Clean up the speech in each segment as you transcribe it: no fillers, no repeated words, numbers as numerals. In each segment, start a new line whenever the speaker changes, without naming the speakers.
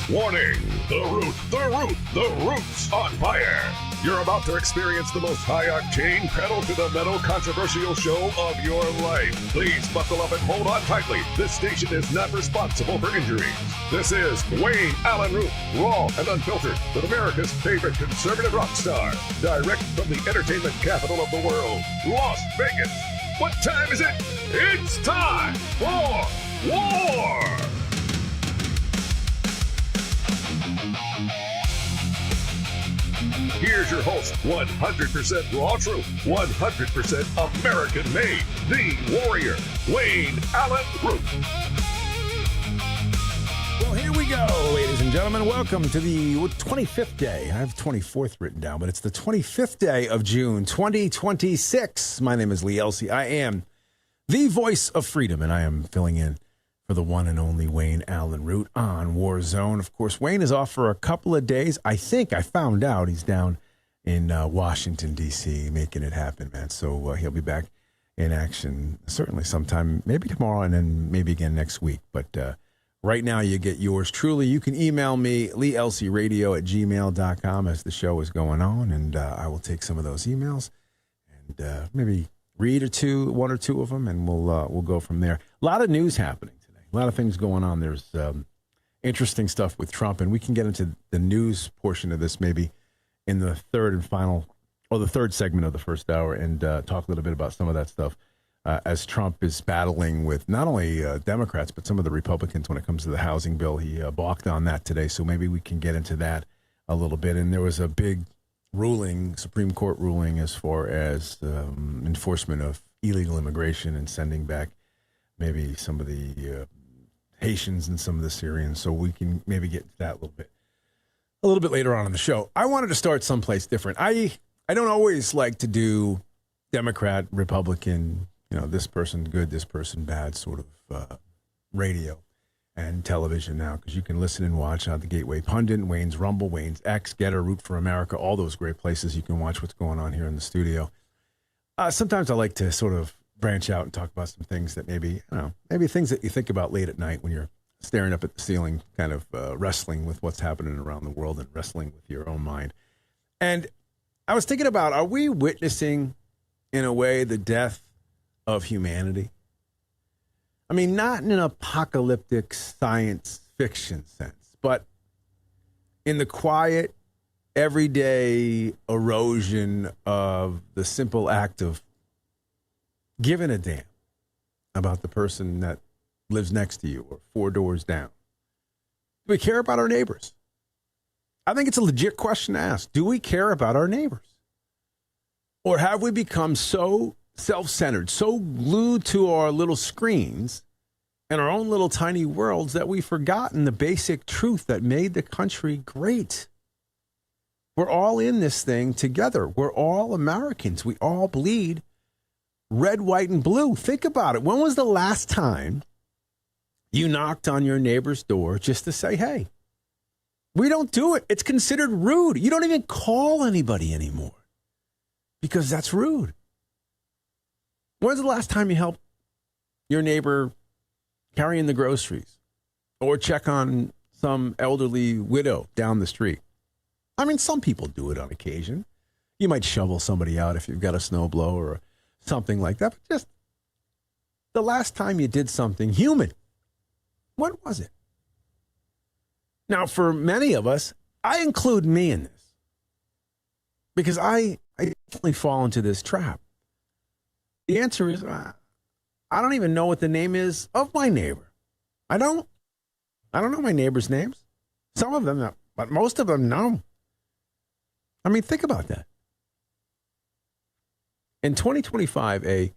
Warning! The root's on fire! You're about to experience the most high-octane, pedal-to-the-metal controversial show of your life. Please buckle up and hold on tightly. This station is not responsible for injuries. This is Wayne Allyn Root, raw and unfiltered, with America's favorite conservative rock star. Direct from the entertainment capital of the world, Las Vegas. What time is it? It's time for war! Here's your host, 100% raw truth, 100% American made, the warrior, Wayne Allyn Root.
Well, here we go, ladies and gentlemen. Welcome to the 25th day. I have 24th written down, but it's the 25th day of June, 2026. My name is Lee Elsey. I am the voice of freedom, and I am filling in for the one and only Wayne Allyn Root on Warzone. Of course, Wayne is off for a couple of days. I think I found out he's down in Washington, D.C., making it happen, man. So he'll be back in action certainly sometime, maybe tomorrow and then maybe again next week. But right now you get yours truly. You can email me, leelceyradio@gmail.com as the show is going on, and I will take some of those emails and maybe read one or two of them, and we'll go from there. A lot of news happening. A lot of things going on. There's interesting stuff with Trump, and we can get into the news portion of this maybe in the third segment of the first hour and talk a little bit about some of that stuff as Trump is battling with not only Democrats, but some of the Republicans when it comes to the housing bill. He balked on that today, so maybe we can get into that a little bit. And there was a big Supreme Court ruling as far as enforcement of illegal immigration and sending back maybe some of the Haitians and some of the Syrians, so we can maybe get to that a little bit later on in the show. I wanted to start someplace different. I don't always like to do Democrat, Republican, this person good, this person bad sort of radio and television now, because you can listen and watch on the Gateway Pundit, Wayne's Rumble, Wayne's X, Getter, Root for America, all those great places you can watch what's going on here in the studio. Sometimes I like to sort of branch out and talk about some things that maybe things that you think about late at night when you're staring up at the ceiling, kind of wrestling with what's happening around the world and wrestling with your own mind. And I was thinking about, are we witnessing, in a way, the death of humanity? I mean, not in an apocalyptic science fiction sense, but in the quiet, everyday erosion of the simple act of giving a damn about the person that lives next to you or four doors down. Do we care about our neighbors? I think it's a legit question to ask. Do we care about our neighbors? Or have we become so self-centered, so glued to our little screens and our own little tiny worlds that we've forgotten the basic truth that made the country great? We're all in this thing together. We're all Americans. We all bleed red, white, and blue. Think about it. When was the last time you knocked on your neighbor's door just to say, hey? We don't do it. It's considered rude. You don't even call anybody anymore because that's rude. When's the last time you helped your neighbor carry in the groceries or check on some elderly widow down the street? I mean, some people do it on occasion. You might shovel somebody out if you've got a snowblower or something like that. But just the last time you did something human, what was it? Now, for many of us, I include me in this because I definitely fall into this trap. The answer is, I don't even know what the name is of my neighbor. I don't know my neighbor's names. Some of them, but most of them, no. I mean, think about that. In 2025, a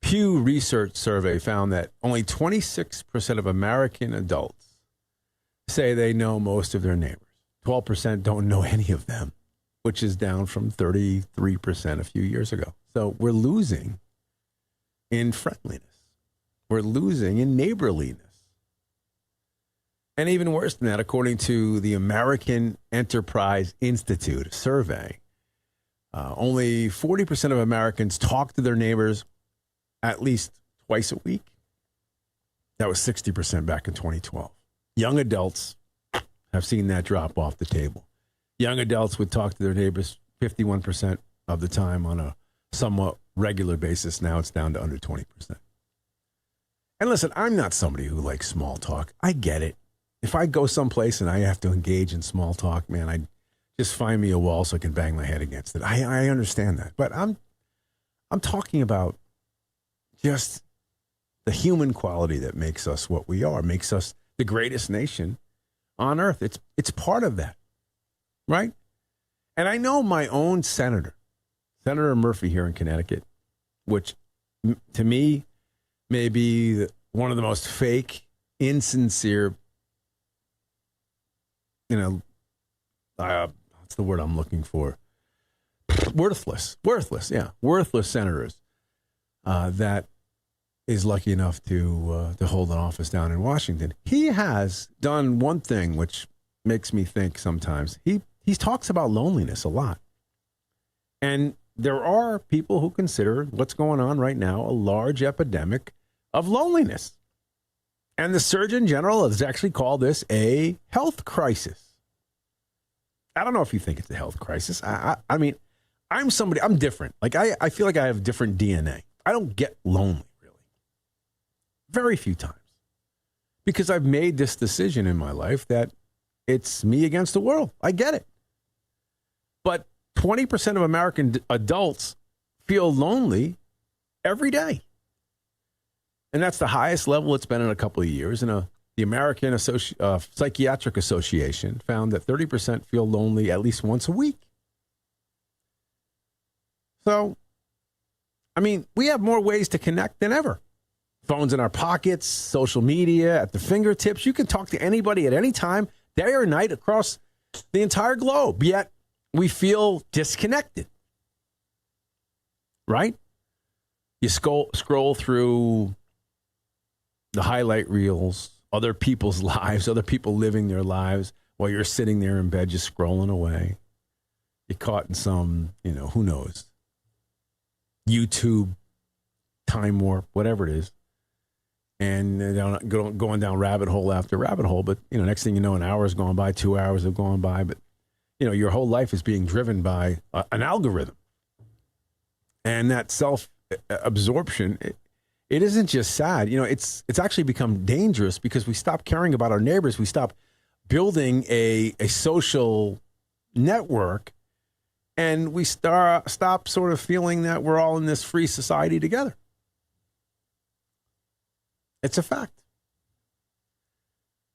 Pew Research survey found that only 26% of American adults say they know most of their neighbors. 12% don't know any of them, which is down from 33% a few years ago. So we're losing in friendliness. We're losing in neighborliness. And even worse than that, according to the American Enterprise Institute survey, only 40% of Americans talk to their neighbors at least twice a week. That was 60% back in 2012. Young adults have seen that drop off the table. Young adults would talk to their neighbors 51% of the time on a somewhat regular basis. Now it's down to under 20%. And listen, I'm not somebody who likes small talk. I get it. If I go someplace and I have to engage in small talk, man, I just find me a wall so I can bang my head against it. I understand that. But I'm talking about just the human quality that makes us what we are, makes us the greatest nation on earth. It's part of that, right? And I know my own Senator Murphy here in Connecticut, which to me may be one of the most fake, insincere, what's the word I'm looking for? Worthless senators that is lucky enough to hold an office down in Washington. He has done one thing which makes me think sometimes. He talks about loneliness a lot. And there are people who consider what's going on right now a large epidemic of loneliness. And the Surgeon General has actually called this a health crisis. I don't know if you think it's a health crisis. I mean, I'm different. Like, I feel like I have different DNA. I don't get lonely, really. Very few times. Because I've made this decision in my life that it's me against the world. I get it. But 20% of American adults feel lonely every day. And that's the highest level it's been in a couple of years. And the American Psychiatric Association found that 30% feel lonely at least once a week. So, I mean, we have more ways to connect than ever. Phones in our pockets, social media at the fingertips. You can talk to anybody at any time, day or night, across the entire globe. Yet, we feel disconnected. Right? You scroll through the highlight reels, other people's lives, other people living their lives while you're sitting there in bed just scrolling away. You're caught in some, who knows, YouTube, time warp, whatever it is. And going down rabbit hole after rabbit hole. But, next thing you know, an hour has gone by, 2 hours have gone by. But, your whole life is being driven by an algorithm. And that self-absorption, it isn't just sad. It's actually become dangerous because we stop caring about our neighbors. We stop building a social network, and we stop sort of feeling that we're all in this free society together. It's a fact.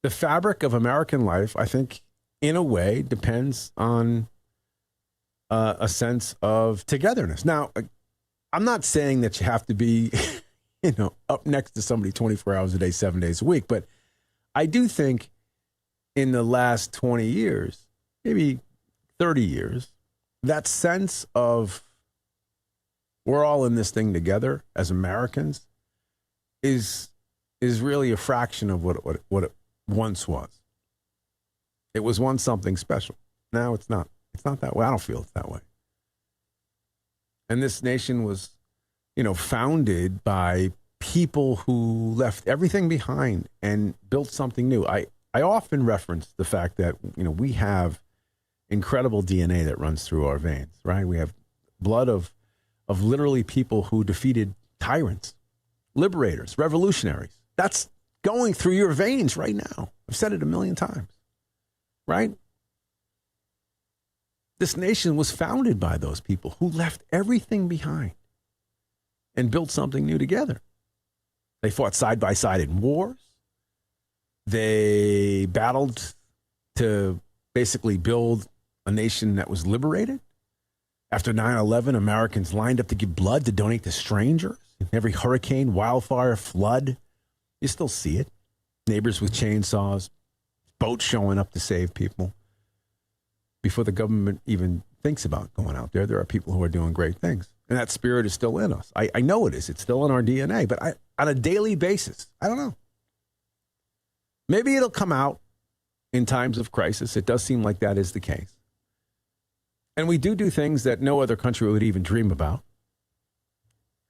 The fabric of American life, I think, in a way, depends on a sense of togetherness. Now, I'm not saying that you have to be up next to somebody 24 hours a day, 7 days a week. But I do think in the last 20 years, maybe 30 years, that sense of we're all in this thing together as Americans is really a fraction of what it once was. It was once something special. Now it's not. It's not that way. I don't feel it's that way. And this nation was founded by people who left everything behind and built something new. I often reference the fact that, we have incredible DNA that runs through our veins, right? We have blood of literally people who defeated tyrants, liberators, revolutionaries. That's going through your veins right now. I've said it a million times, right? This nation was founded by those people who left everything behind and built something new together. They fought side by side in wars. They battled to basically build a nation that was liberated. After 9/11, Americans lined up to give blood to donate to strangers. In every hurricane, wildfire, flood, you still see it. Neighbors with chainsaws, boats showing up to save people. Before the government even thinks about going out there are people who are doing great things. And that spirit is still in us. I know it is. It's still in our DNA. But on a daily basis, I don't know. Maybe it'll come out in times of crisis. It does seem like that is the case. And we do things that no other country would even dream about.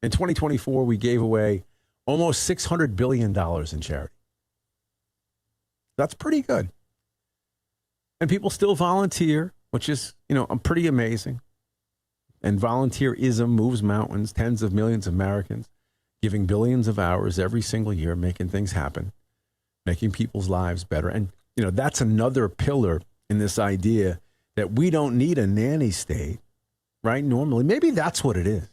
In 2024, we gave away almost $600 billion in charity. That's pretty good. And people still volunteer, which is, pretty amazing. And volunteerism moves mountains, tens of millions of Americans giving billions of hours every single year, making things happen, making people's lives better. And, that's another pillar in this idea that we don't need a nanny state, right? Normally, maybe that's what it is.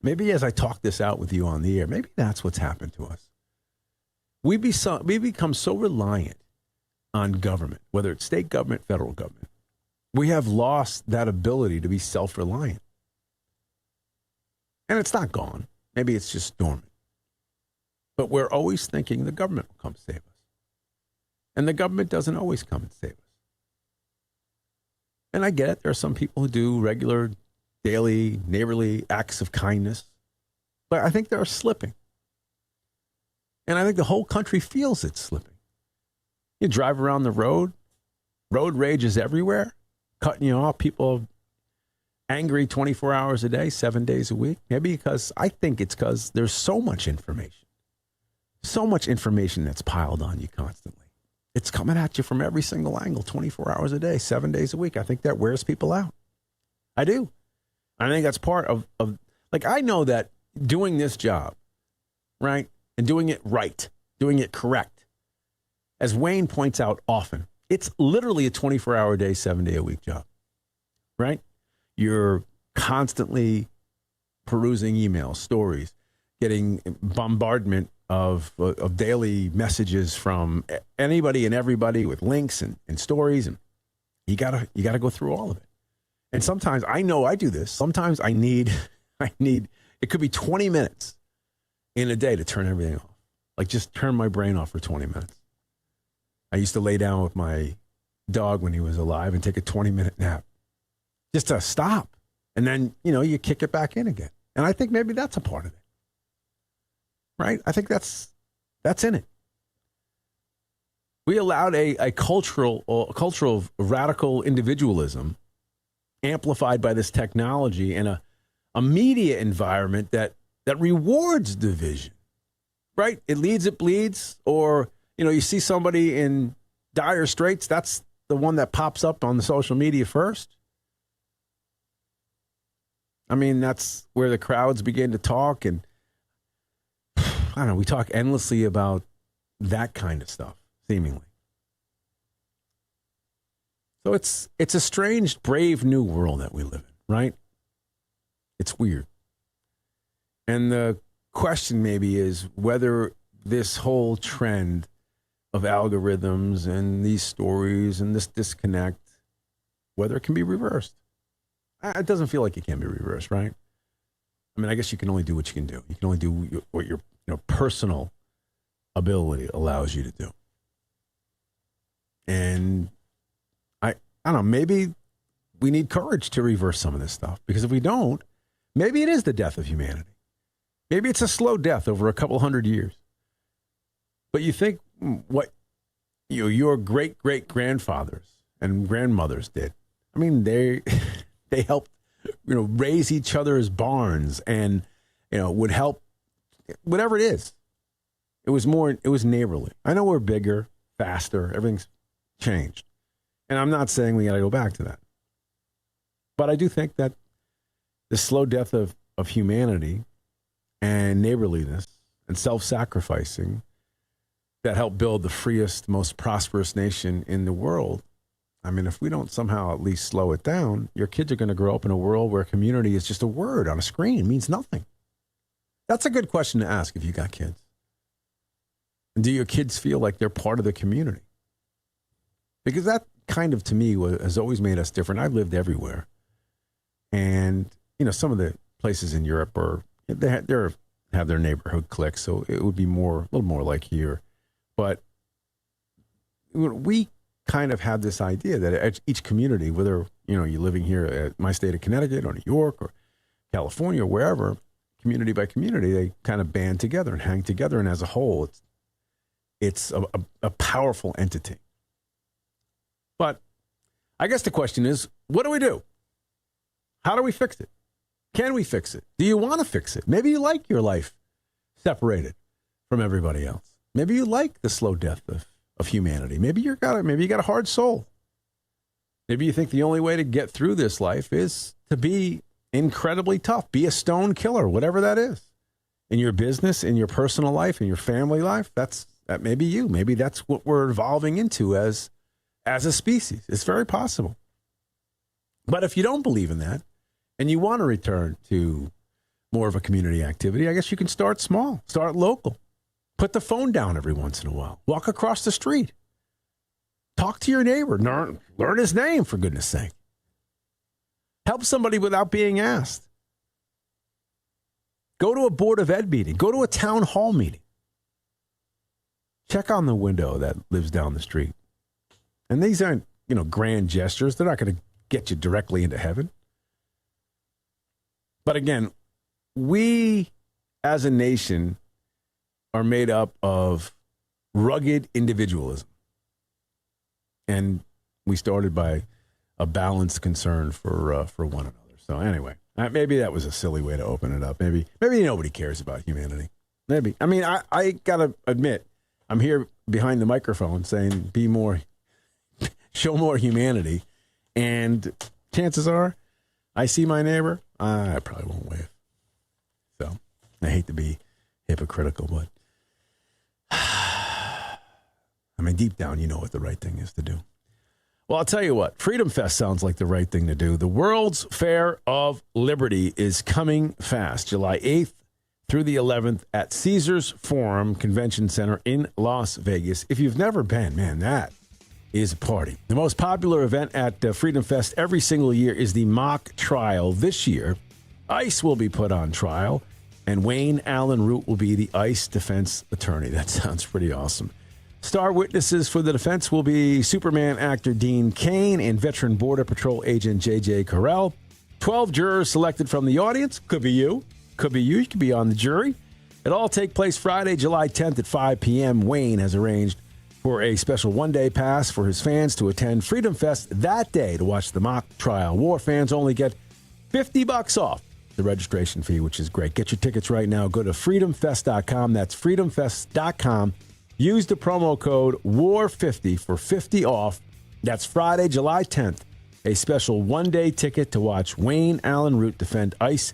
Maybe as I talk this out with you on the air, maybe that's what's happened to us. We become so reliant on government, whether it's state government, federal government. We have lost that ability to be self-reliant. And it's not gone. Maybe it's just dormant. But we're always thinking the government will come save us. And the government doesn't always come and save us. And I get it. There are some people who do regular, daily, neighborly acts of kindness. But I think they're slipping. And I think the whole country feels it's slipping. You drive around the road rage is everywhere, cutting you off. People angry 24 hours a day, 7 days a week. Maybe I think it's because there's so much information that's piled on you constantly. It's coming at you from every single angle, 24 hours a day, 7 days a week. I think that wears people out. I do. I think that's part of I know that doing this job, right, and doing it right, doing it correct, as Wayne points out often, it's literally a 24-hour day, 7-day-a-week job, right? You're constantly perusing emails, stories, getting bombardment of daily messages from anybody and everybody with links and stories, and you gotta go through all of it. And sometimes I know I do this. Sometimes I need it could be 20 minutes in a day to turn everything off. Like just turn my brain off for 20 minutes. I used to lay down with my dog when he was alive and take a 20-minute nap just to stop. And then, you kick it back in again. And I think maybe that's a part of it. Right? I think that's in it. We allowed a cultural of radical individualism amplified by this technology and a media environment that rewards division. Right? It leads, it bleeds, or you see somebody in dire straits, that's the one that pops up on the social media first. I mean, that's where the crowds begin to talk, and I don't know, we talk endlessly about that kind of stuff, seemingly. So it's a strange, brave new world that we live in, right? It's weird. And the question maybe is whether this whole trend of algorithms and these stories and this disconnect, whether it can be reversed. It doesn't feel like it can be reversed, right? I mean, I guess you can only do what you can do. You can only do what your personal ability allows you to do. And I don't know, maybe we need courage to reverse some of this stuff, because if we don't, maybe it is the death of humanity. Maybe it's a slow death over a couple hundred years. But you think what your great-great-grandfathers and grandmothers did. I mean, they helped, raise each other's barns and, would help, whatever it is. It was neighborly. I know we're bigger, faster, everything's changed. And I'm not saying we got to go back to that. But I do think that the slow death of humanity and neighborliness and self-sacrificing that helped build the freest, most prosperous nation in the world. I mean, if we don't somehow at least slow it down, your kids are going to grow up in a world where community is just a word on a screen. It means nothing. That's a good question to ask if you got kids. And do your kids feel like they're part of the community? Because that kind of, to me, has always made us different. I've lived everywhere. And, some of the places in Europe have their neighborhood cliques, so it would be a little more like here. But we kind of have this idea that each community, whether, you're living here at my state of Connecticut or New York or California or wherever, community by community, they kind of band together and hang together. And as a whole, it's a powerful entity. But I guess the question is, what do we do? How do we fix it? Can we fix it? Do you want to fix it? Maybe you like your life separated from everybody else. Maybe you like the slow death of humanity. Maybe you got a hard soul. Maybe you think the only way to get through this life is to be incredibly tough, be a stone killer, whatever that is. In your business, in your personal life, in your family life, that may be you. Maybe that's what we're evolving into as a species. It's very possible. But if you don't believe in that and you want to return to more of a community activity, I guess you can start small, start local. Put the phone down every once in a while. Walk across the street. Talk to your neighbor. Learn his name, for goodness sake. Help somebody without being asked. Go to a Board of Ed meeting. Go to a town hall meeting. Check on the window that lives down the street. And these aren't, grand gestures. They're not going to get you directly into heaven. But again, we as a nation are made up of rugged individualism. And we started by a balanced concern for one another. So anyway, maybe that was a silly way to open it up. Maybe nobody cares about humanity. Maybe. I mean, I got to admit, I'm here behind the microphone saying show more humanity. And chances are, I see my neighbor, I probably won't wave. So I hate to be hypocritical, but I mean, deep down, you know what the right thing is to do. Well, I'll tell you what, Freedom Fest sounds like the right thing to do. The World's Fair of Liberty is coming fast, July 8th through the 11th at Caesars Forum Convention Center in Las Vegas. If you've never been, man, that is a party. The most popular event at Freedom Fest every single year is the mock trial. This year, ICE will be put on trial, and Wayne Allyn Root will be the ICE defense attorney. That sounds pretty awesome. Star witnesses for the defense will be Superman actor Dean Cain and veteran Border Patrol agent J.J. Carell. 12 jurors selected from the audience. Could be you. Could be you. You could be on the jury. It all take place Friday, July 10th at 5 p.m. Wayne has arranged for a special one-day pass for his fans to attend Freedom Fest that day to watch the mock trial. War fans only get $50 off the registration fee, which is great. Get your tickets right now. Go to freedomfest.com. That's freedomfest.com. Use the promo code WAR50 for 50 off. That's Friday, July 10th. A special one-day ticket to watch Wayne Allyn Root defend ICE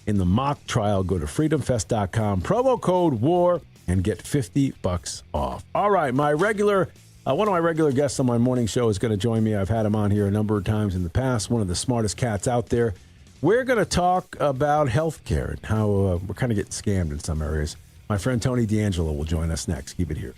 in the mock trial. Go to freedomfest.com. Promo code WAR and get $50 off. All right, one of my regular guests on my morning show is going to join me. I've had him on here a number of times in the past. One of the smartest cats out there. We're going to talk about healthcare and how we're kind of getting scammed in some areas. My friend Tony D'Angelo will join us next. Keep it here.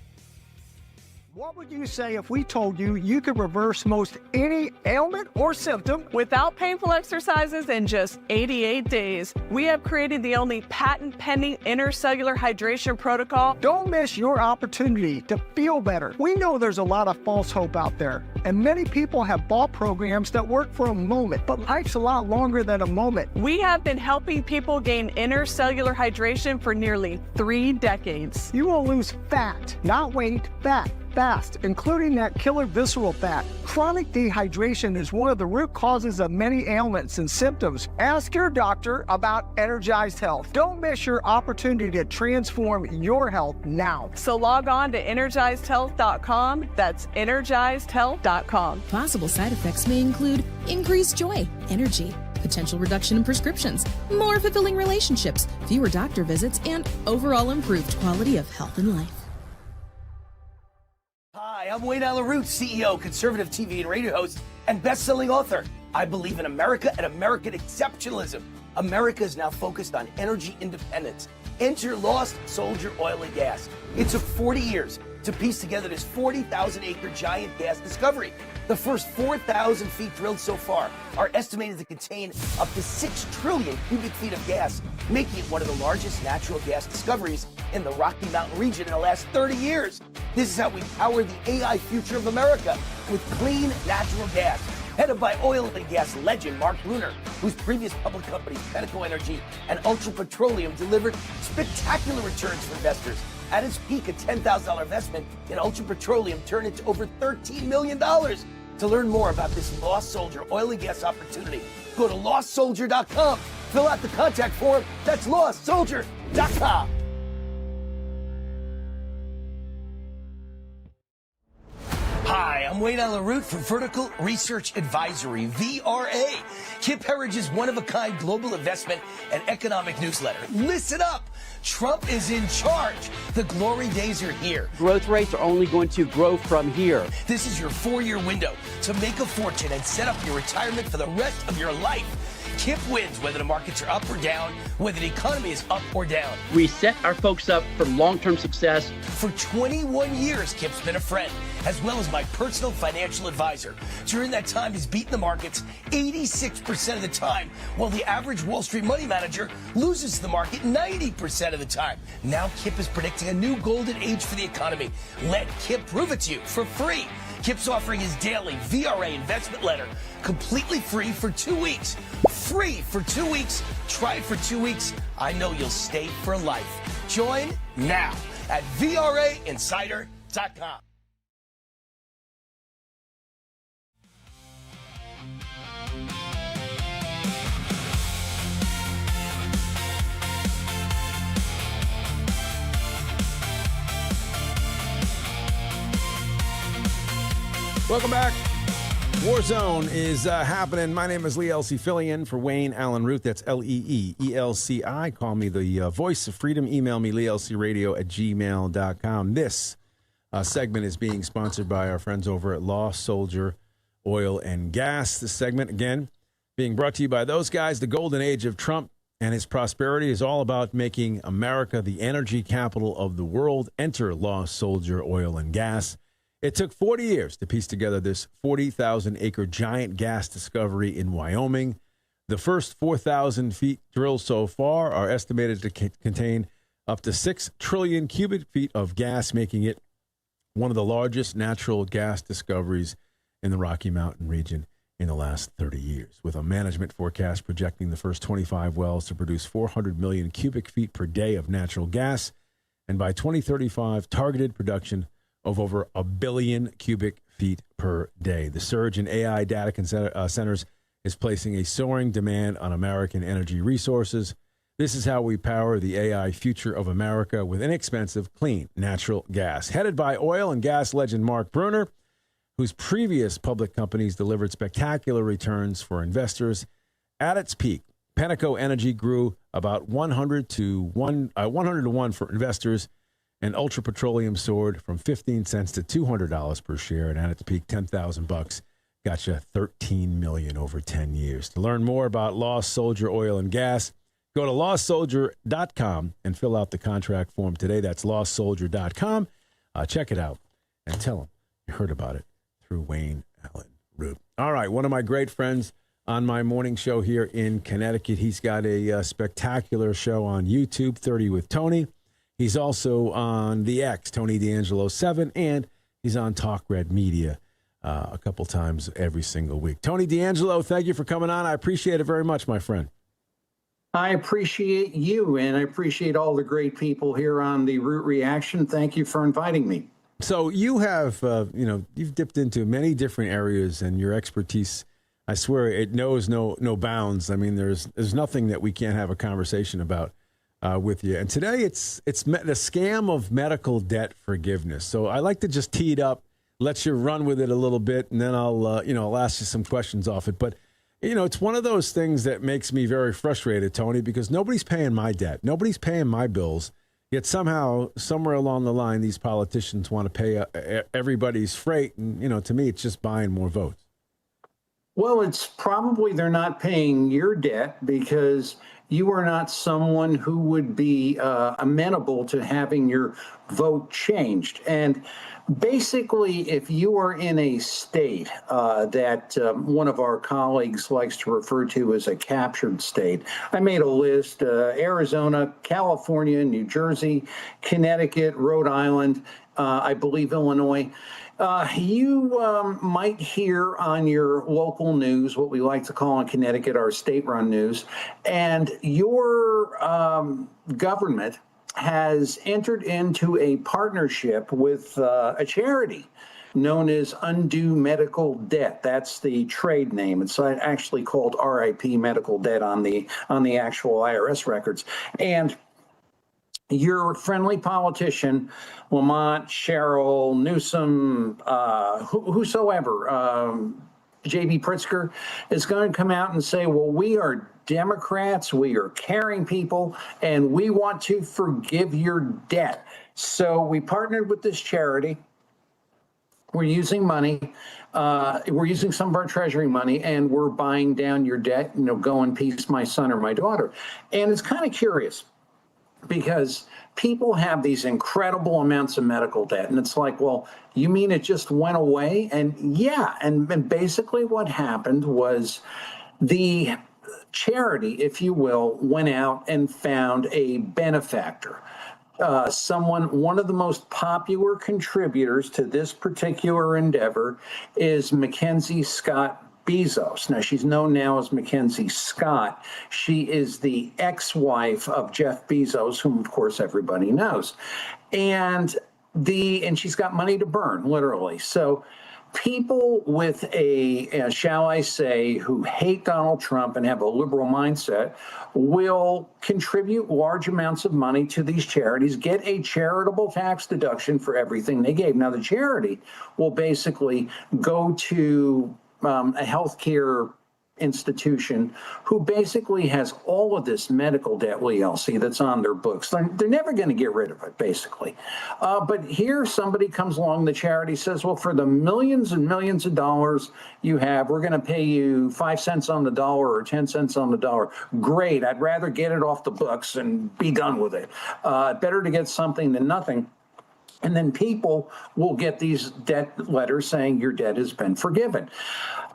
What would you say if we told you you could reverse most any ailment or symptom
without painful exercises in just 88 days? We have created the only patent-pending intercellular hydration protocol.
Don't miss your opportunity to feel better. We know there's a lot of false hope out there, and many people have bought programs that work for a moment, but life's a lot longer than a moment.
We have been helping people gain intercellular hydration for nearly 3 decades.
You will lose fat, not weight, fat. Fast, including that killer visceral fat. Chronic dehydration is one of the root causes of many ailments and symptoms. Ask your doctor about Energized Health. Don't miss your opportunity to transform your health now.
So log on to energizedhealth.com. That's energizedhealth.com.
Possible side effects may include increased joy, energy, potential reduction in prescriptions, more fulfilling relationships, fewer doctor visits, and overall improved quality of health and life.
Hi, I'm Wayne Allyn Root, CEO, conservative TV and radio host, and best-selling author. I believe in America and American exceptionalism. America is now focused on energy independence. Enter Lost Soldier Oil and Gas. It took 40 years to piece together this 40,000-acre giant gas discovery. The first 4,000 feet drilled so far are estimated to contain up to 6 trillion cubic feet of gas, making it one of the largest natural gas discoveries in the Rocky Mountain region in the last 30 years. This is how we power the AI future of America with clean natural gas. Headed by oil and gas legend Mark Bruner, whose previous public companies, Pinnacle Energy and Ultra Petroleum, delivered spectacular returns for investors. At its peak, a $10,000 investment in Ultra Petroleum turned into over $13 million. To learn more about this Lost Soldier oil and gas opportunity, go to lostsoldier.com. Fill out the contact form. That's lostsoldier.com. Hi, I'm Wayne Allen Root for Vertical Research Advisory, VRA. Kip Herridge's one-of-a-kind global investment and economic newsletter. Listen up! Trump is in charge. The glory days are here.
Growth rates are only going to grow from here.
This is your 4-year window to make a fortune and set up your retirement for the rest of your life. Kip wins whether the markets are up or down, whether the economy is up or down.
We set our folks up for long-term success.
For 21 years, Kip's been a friend, as well as my personal financial advisor. During that time, he's beaten the markets 86% of the time, while the average Wall Street money manager loses the market 90% of the time. Now Kip is predicting a new golden age for the economy. Let Kip prove it to you for free. Kip's offering his daily VRA investment letter completely free for 2 weeks. Free for 2 weeks. Try it for 2 weeks. I know you'll stay for life. Join now at VRAinsider.com.
Welcome back. Warzone is happening. My name is Lee Elsie, filling in for Wayne Allen Root. That's Leeelci. Call me the voice of freedom. Email me, leelcradio@gmail.com. This segment is being sponsored by our friends over at Lost Soldier Oil and Gas. This segment, again, being brought to you by those guys. The golden age of Trump and his prosperity is all about making America the energy capital of the world. Enter Lost Soldier Oil and Gas. It took 40 years to piece together this 40,000-acre giant gas discovery in Wyoming. The first 4,000 feet drilled so far are estimated to contain up to 6 trillion cubic feet of gas, making it one of the largest natural gas discoveries in the Rocky Mountain region in the last 30 years, with a management forecast projecting the first 25 wells to produce 400 million cubic feet per day of natural gas, and by 2035, targeted production of over 1 billion cubic feet per day. The surge in AI data centers is placing a soaring demand on American energy resources. This is how we power the AI future of America with inexpensive, clean, natural gas. Headed by oil and gas legend Mark Bruner, whose previous public companies delivered spectacular returns for investors. At its peak, Penteco Energy grew about 100 to 1 for investors, and Ultra Petroleum soared from 15 cents to $200 per share, and at its peak, $10,000 got you $13 million over 10 years. To learn more about Lost Soldier Oil and Gas, go to lostsoldier.com and fill out the contract form today. That's lostsoldier.com. Check it out and tell them you heard about it through Wayne Allen Root. All right, one of my great friends on my morning show here in Connecticut. He's got a spectacular show on YouTube, 30 with Tony. He's also on the X, Tony D'Angelo 7, and he's on Talk Red Media a couple times every single week. Tony D'Angelo, thank you for coming on. I appreciate it very much, my friend.
I appreciate you, and I appreciate all the great people here on the Root Reaction. Thank you for inviting me.
So you have, you've dipped into many different areas, and your expertise, I swear, it knows no bounds. I mean, there's nothing that we can't have a conversation about with you. And today it's the scam of medical debt forgiveness. So I like to just tee it up, let you run with it a little bit, and then I'll ask you some questions off it. But it's one of those things that makes me very frustrated, Tony, because nobody's paying my debt, nobody's paying my bills. Yet somehow, somewhere along the line, these politicians want to pay everybody's freight, and to me, it's just buying more votes.
Well, it's probably they're not paying your debt because you are not someone who would be amenable to having your vote changed. And basically, if you are in a state that one of our colleagues likes to refer to as a captured state, I made a list: Arizona, California, New Jersey, Connecticut, Rhode Island, I believe Illinois. You might hear on your local news, what we like to call in Connecticut our state-run news, and your government has entered into a partnership with a charity known as undue medical debt. That's the trade name. It's actually called RIP medical debt on the actual IRS records. And your friendly politician, Lamont, Cheryl, Newsom, whosoever, J.B. Pritzker, is going to come out and say, well, we are Democrats, we are caring people, and we want to forgive your debt. So we partnered with this charity. We're using money. We're using some of our treasury money, and we're buying down your debt. Go in peace, my son or my daughter. And it's kind of curious, because people have these incredible amounts of medical debt. And it's like, well, you mean it just went away? And yeah, and basically what happened was the charity, if you will, went out and found a benefactor. One of the most popular contributors to this particular endeavor is Mackenzie Scott Bezos. Now, she's known now as Mackenzie Scott. She is the ex-wife of Jeff Bezos, whom, of course, everybody knows. And she's got money to burn, literally. So people with shall I say, who hate Donald Trump and have a liberal mindset will contribute large amounts of money to these charities, get a charitable tax deduction for everything they gave. Now, the charity will basically go to a healthcare institution who basically has all of this medical debt, Elsie, that's on their books. They're never going to get rid of it, basically. But here somebody comes along, the charity says, well, for the millions and millions of dollars you have, we're going to pay you 5 cents on the dollar or 10 cents on the dollar. Great. I'd rather get it off the books and be done with it. Better to get something than nothing. And then people will get these debt letters saying your debt has been forgiven.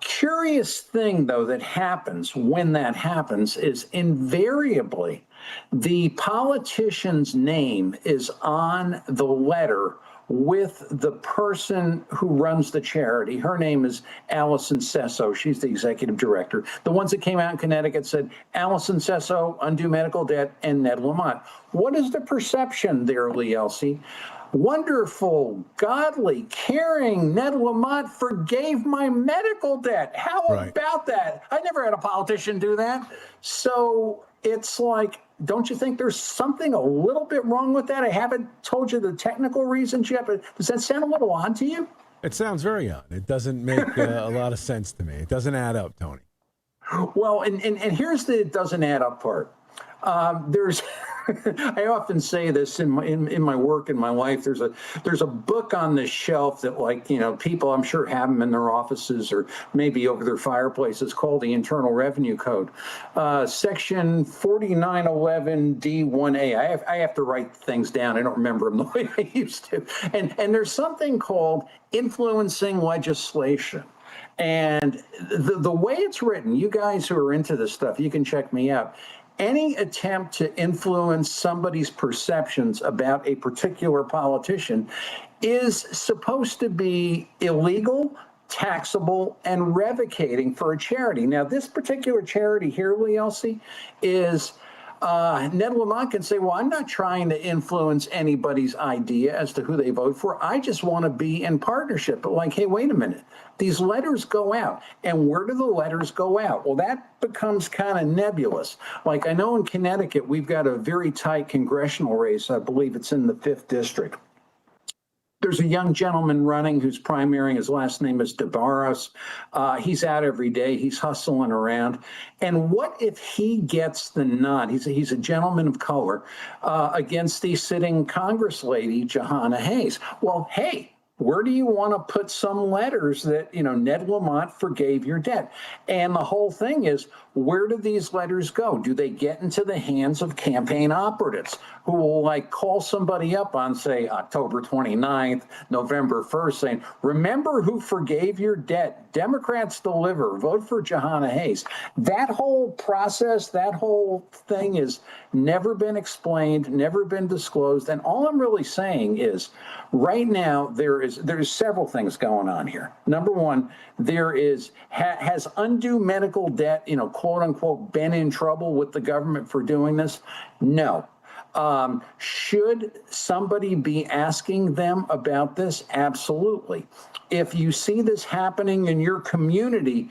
Curious thing, though, that happens when that happens is invariably the politician's name is on the letter with the person who runs the charity. Her name is Allyn Sesso. She's the executive director. The ones that came out in Connecticut said Allyn Sesso, undue medical debt, and Ned Lamont. What is the perception there, Elsie? Wonderful, godly, caring Ned Lamont forgave my medical debt. How about that? I never had a politician do that. So it's like, don't you think there's something a little bit wrong with that? I haven't told you the technical reasons yet, but does that sound a little odd to you?
It sounds very odd. It doesn't make a lot of sense to me. It doesn't add up, Tony.
Well, and here's the it doesn't add up part. There's I often say this in my work in my life. There's a book on the shelf that people I'm sure have them in their offices or maybe over their fireplaces called the Internal Revenue Code, section 4911 D1A. I have to write things down. I don't remember them the way I used to. And there's something called influencing legislation. And the way it's written, you guys who are into this stuff, you can check me out. Any attempt to influence somebody's perceptions about a particular politician is supposed to be illegal, taxable, and revocating for a charity. Now, this particular charity here, Elsie, is Ned Lamont can say, well, I'm not trying to influence anybody's idea as to who they vote for. I just want to be in partnership. But hey, wait a minute. These letters go out. And where do the letters go out? Well, that becomes kind of nebulous. I know in Connecticut, we've got a very tight congressional race. I believe it's in the 5th district. There's a young gentleman running who's primarying. His last name is DeBarros. He's out every day. He's hustling around. And what if he gets the nod? He's a gentleman of color against the sitting Congress lady, Jahana Hayes. Well, hey, where do you want to put some letters that, Ned Lamont forgave your debt? And the whole thing is, where do these letters go? Do they get into the hands of campaign operatives who will call somebody up on, say, October 29th, November 1st, saying, remember who forgave your debt? Democrats deliver. Vote for Jahana Hayes. That whole process, that whole thing has never been explained, never been disclosed. And all I'm really saying is right now there's several things going on here. Number one, has undue medical debt, quote unquote, been in trouble with the government for doing this? No. Should somebody be asking them about this? Absolutely. If you see this happening in your community,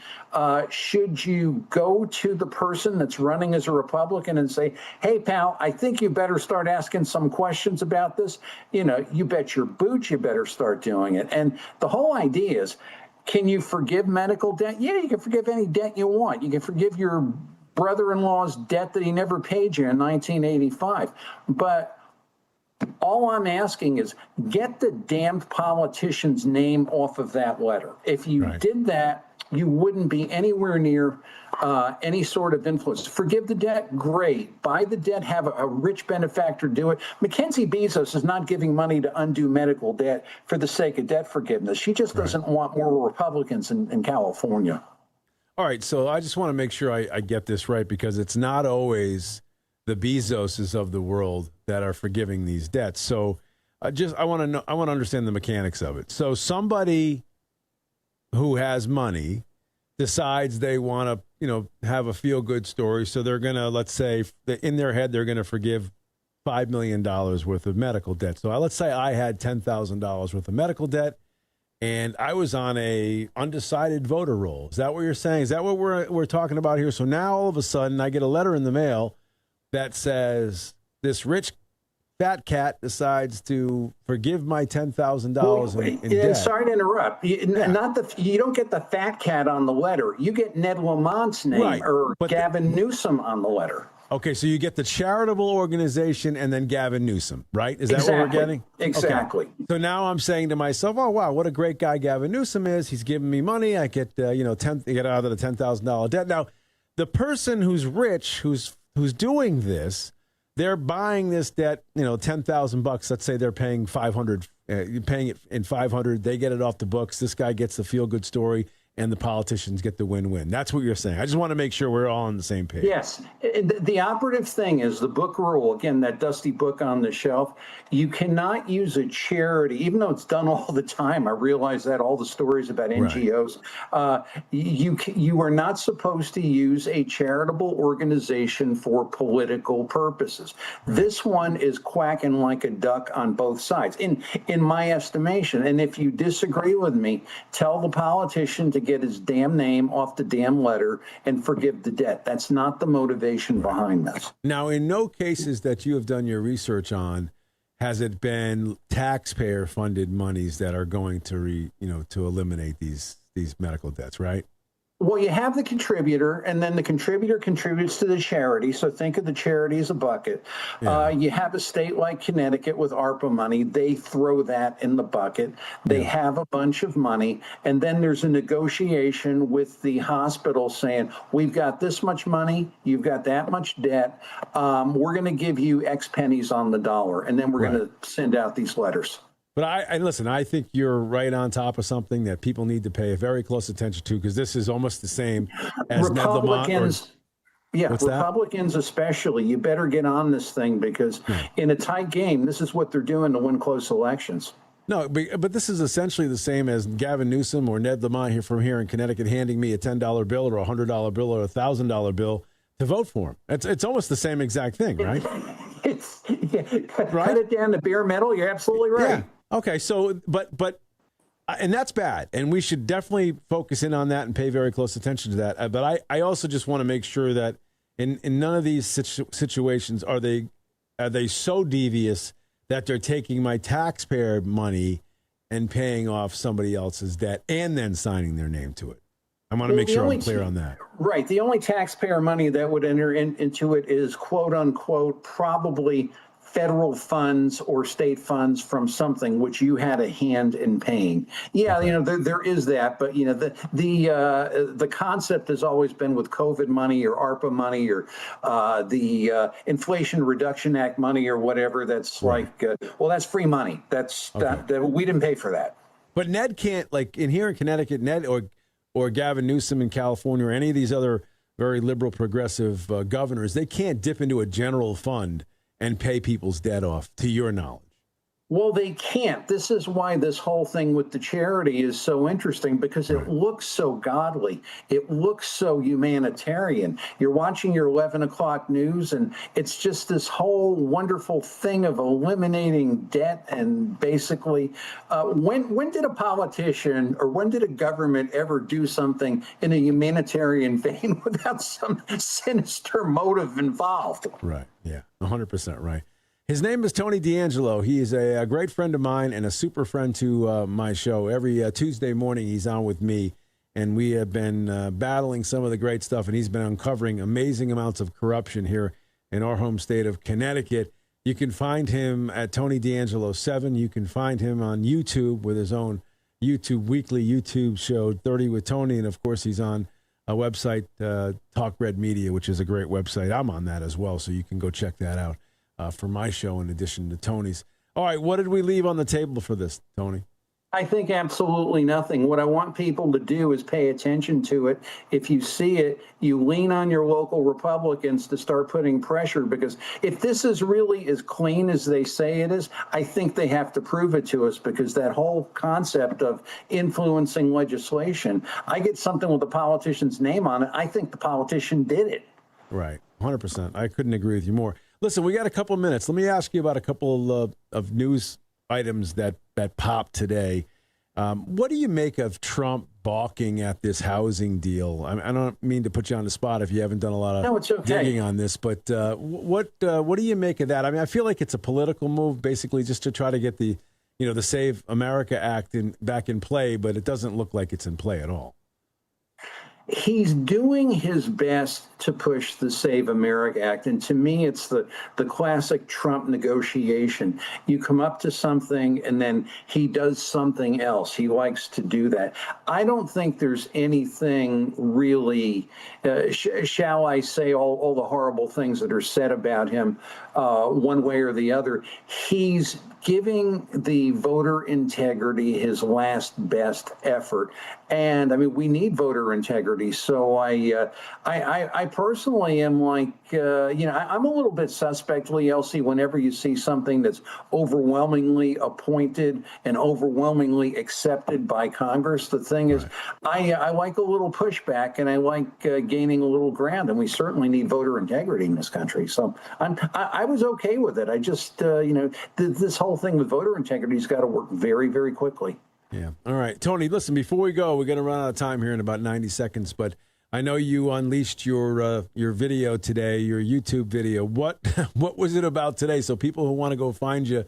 should you go to the person that's running as a Republican and say, hey, pal, I think you better start asking some questions about this? You bet your boots you better start doing it. And the whole idea is, can you forgive medical debt? Yeah, you can forgive any debt you want. You can forgive your brother-in-law's debt that he never paid you in 1985. But all I'm asking is get the damned politician's name off of that letter. If you did that, you wouldn't be anywhere near any sort of influence. Forgive the debt, great. Buy the debt, have a rich benefactor do it. Mackenzie Bezos is not giving money to undo medical debt for the sake of debt forgiveness. She just doesn't want more Republicans in California.
All right, so I just want to make sure I get this right, because it's not always the Bezoses of the world that are forgiving these debts. So I want to understand the mechanics of it. So somebody who has money decides they want to, have a feel-good story. So they're going to, let's say, in their head, they're going to forgive $5 million worth of medical debt. So let's say I had $10,000 worth of medical debt, and I was on a undecided voter roll. Is that what you're saying? Is that what we're talking about here? So now all of a sudden I get a letter in the mail that says this rich fat cat decides to forgive my $10,000 in debt.
Sorry to interrupt. You don't get the fat cat on the letter. You get Ned Lamont's name or Gavin Newsom on the letter.
Okay, so you get the charitable organization and then Gavin Newsom, right? Is that what we're getting?
Exactly.
Okay. So now I'm saying to myself, oh, wow, what a great guy Gavin Newsom is. He's giving me money. I get, get out of the $10,000 debt. Now, the person who's rich, who's doing this, they're buying this debt, $10,000. Let's say they're paying $500, paying it in $500. They get it off the books. This guy gets the feel-good story, and the politicians get the win-win. That's what you're saying. I just want to make sure we're all on the same page.
Yes. The operative thing is the book rule. Again, that dusty book on the shelf. You cannot use a charity, even though it's done all the time. I realize that, all the stories about NGOs. You are not supposed to use a charitable organization for political purposes. This one is quacking like a duck on both sides, in my estimation. And if you disagree with me, tell the politician to get his damn name off the damn letter and forgive the debt. That's not the motivation behind this.
Now, in no cases that you have done your research on has it been taxpayer-funded monies that are going to to eliminate these medical debts, right?
Well, you have the contributor, and then the contributor contributes to the charity. So think of the charity as a bucket. Yeah. You have a state like Connecticut with ARPA money. They throw that in the bucket. They have a bunch of money. And then there's a negotiation with the hospital saying, we've got this much money. You've got that much debt. We're going to give you X pennies on the dollar. And then we're going to send out these letters.
But I think you're right on top of something that people need to pay very close attention to, because this is almost the same as
Republicans. Republicans especially. You better get on this thing, because in a tight game, this is what they're doing to win close elections.
No, but this is essentially the same as Gavin Newsom or Ned Lamont here in Connecticut handing me a $10 bill or a $100 bill or a $1,000 bill to vote for him. It's almost the same exact thing, right?
Cut it down to bare metal. You're absolutely right.
Yeah. Okay, so but and that's bad, and we should definitely focus in on that and pay very close attention to that. But I also just want to make sure that in none of these situations are they so devious that they're taking my taxpayer money and paying off somebody else's debt and then signing their name to it. I want to make sure I'm clear on that.
Right. The only taxpayer money that would enter into it is, quote unquote, probably federal funds or state funds from something which you had a hand in paying. Yeah, there is that, but the concept has always been with COVID money or ARPA money or the Inflation Reduction Act money or whatever. That's that's free money. That we didn't pay for that.
But Ned can't, like here in Connecticut, Ned or Gavin Newsom in California or any of these other very liberal progressive governors, they can't dip into a general fund and pay people's debt off, to your knowledge.
Well, they can't. This is why this whole thing with the charity is so interesting, because it looks so godly. It looks so humanitarian. You're watching your 11 o'clock news, and it's just this whole wonderful thing of eliminating debt. And basically, when did a politician or when did a government ever do something in a humanitarian vein without some sinister motive involved?
Right. Yeah. 100% right. His name is Tony D'Angelo. He is a great friend of mine and a super friend to my show. Every Tuesday morning, he's on with me, and we have been battling some of the great stuff, and he's been uncovering amazing amounts of corruption here in our home state of Connecticut. You can find him at Tony D'Angelo 7. You can find him on YouTube with his own weekly YouTube show, 30 with Tony, and, of course, he's on a website, Talk Red Media, which is a great website. I'm on that as well, so you can go check that out. For my show in addition to Tony's. All right, what did we leave on the table for this, Tony?
I think absolutely nothing. What I want people to do is pay attention to it. If you see it, you lean on your local Republicans to start putting pressure, because if this is really as clean as they say it is, I think they have to prove it to us, because that whole concept of influencing legislation, I get something with the politician's name on it, I think the politician did it.
Right, 100%. I couldn't agree with you more. Listen, we got a couple of minutes. Let me ask you about a couple of news items that popped today. What do you make of Trump balking at this housing deal? I don't mean to put you on the spot if you haven't done a lot of digging on this, but what do you make of that? I mean, I feel like it's a political move, basically, just to try to get the Save America Act back in play, but it doesn't look like it's in play at all.
He's doing his best to push the Save America Act. And to me, it's the classic Trump negotiation. You come up to something and then he does something else. He likes to do that. I don't think there's anything really, shall I say, all the horrible things that are said about him one way or the other. He's giving the voter integrity his last best effort. And I mean, we need voter integrity. So I personally am like, I'm a little bit suspect, Lee Elsie, whenever you see something that's overwhelmingly appointed and overwhelmingly accepted by Congress. The thing is, I like a little pushback, and I like gaining a little ground, and we certainly need voter integrity in this country. So I was okay with it. I just, this whole thing with voter integrity has got to work very, very quickly.
Yeah. All right, Tony, listen, before we go, we're going to run out of time here in about 90 seconds, but I know you unleashed your video today, your YouTube video. What was it about today, so people who want to go find you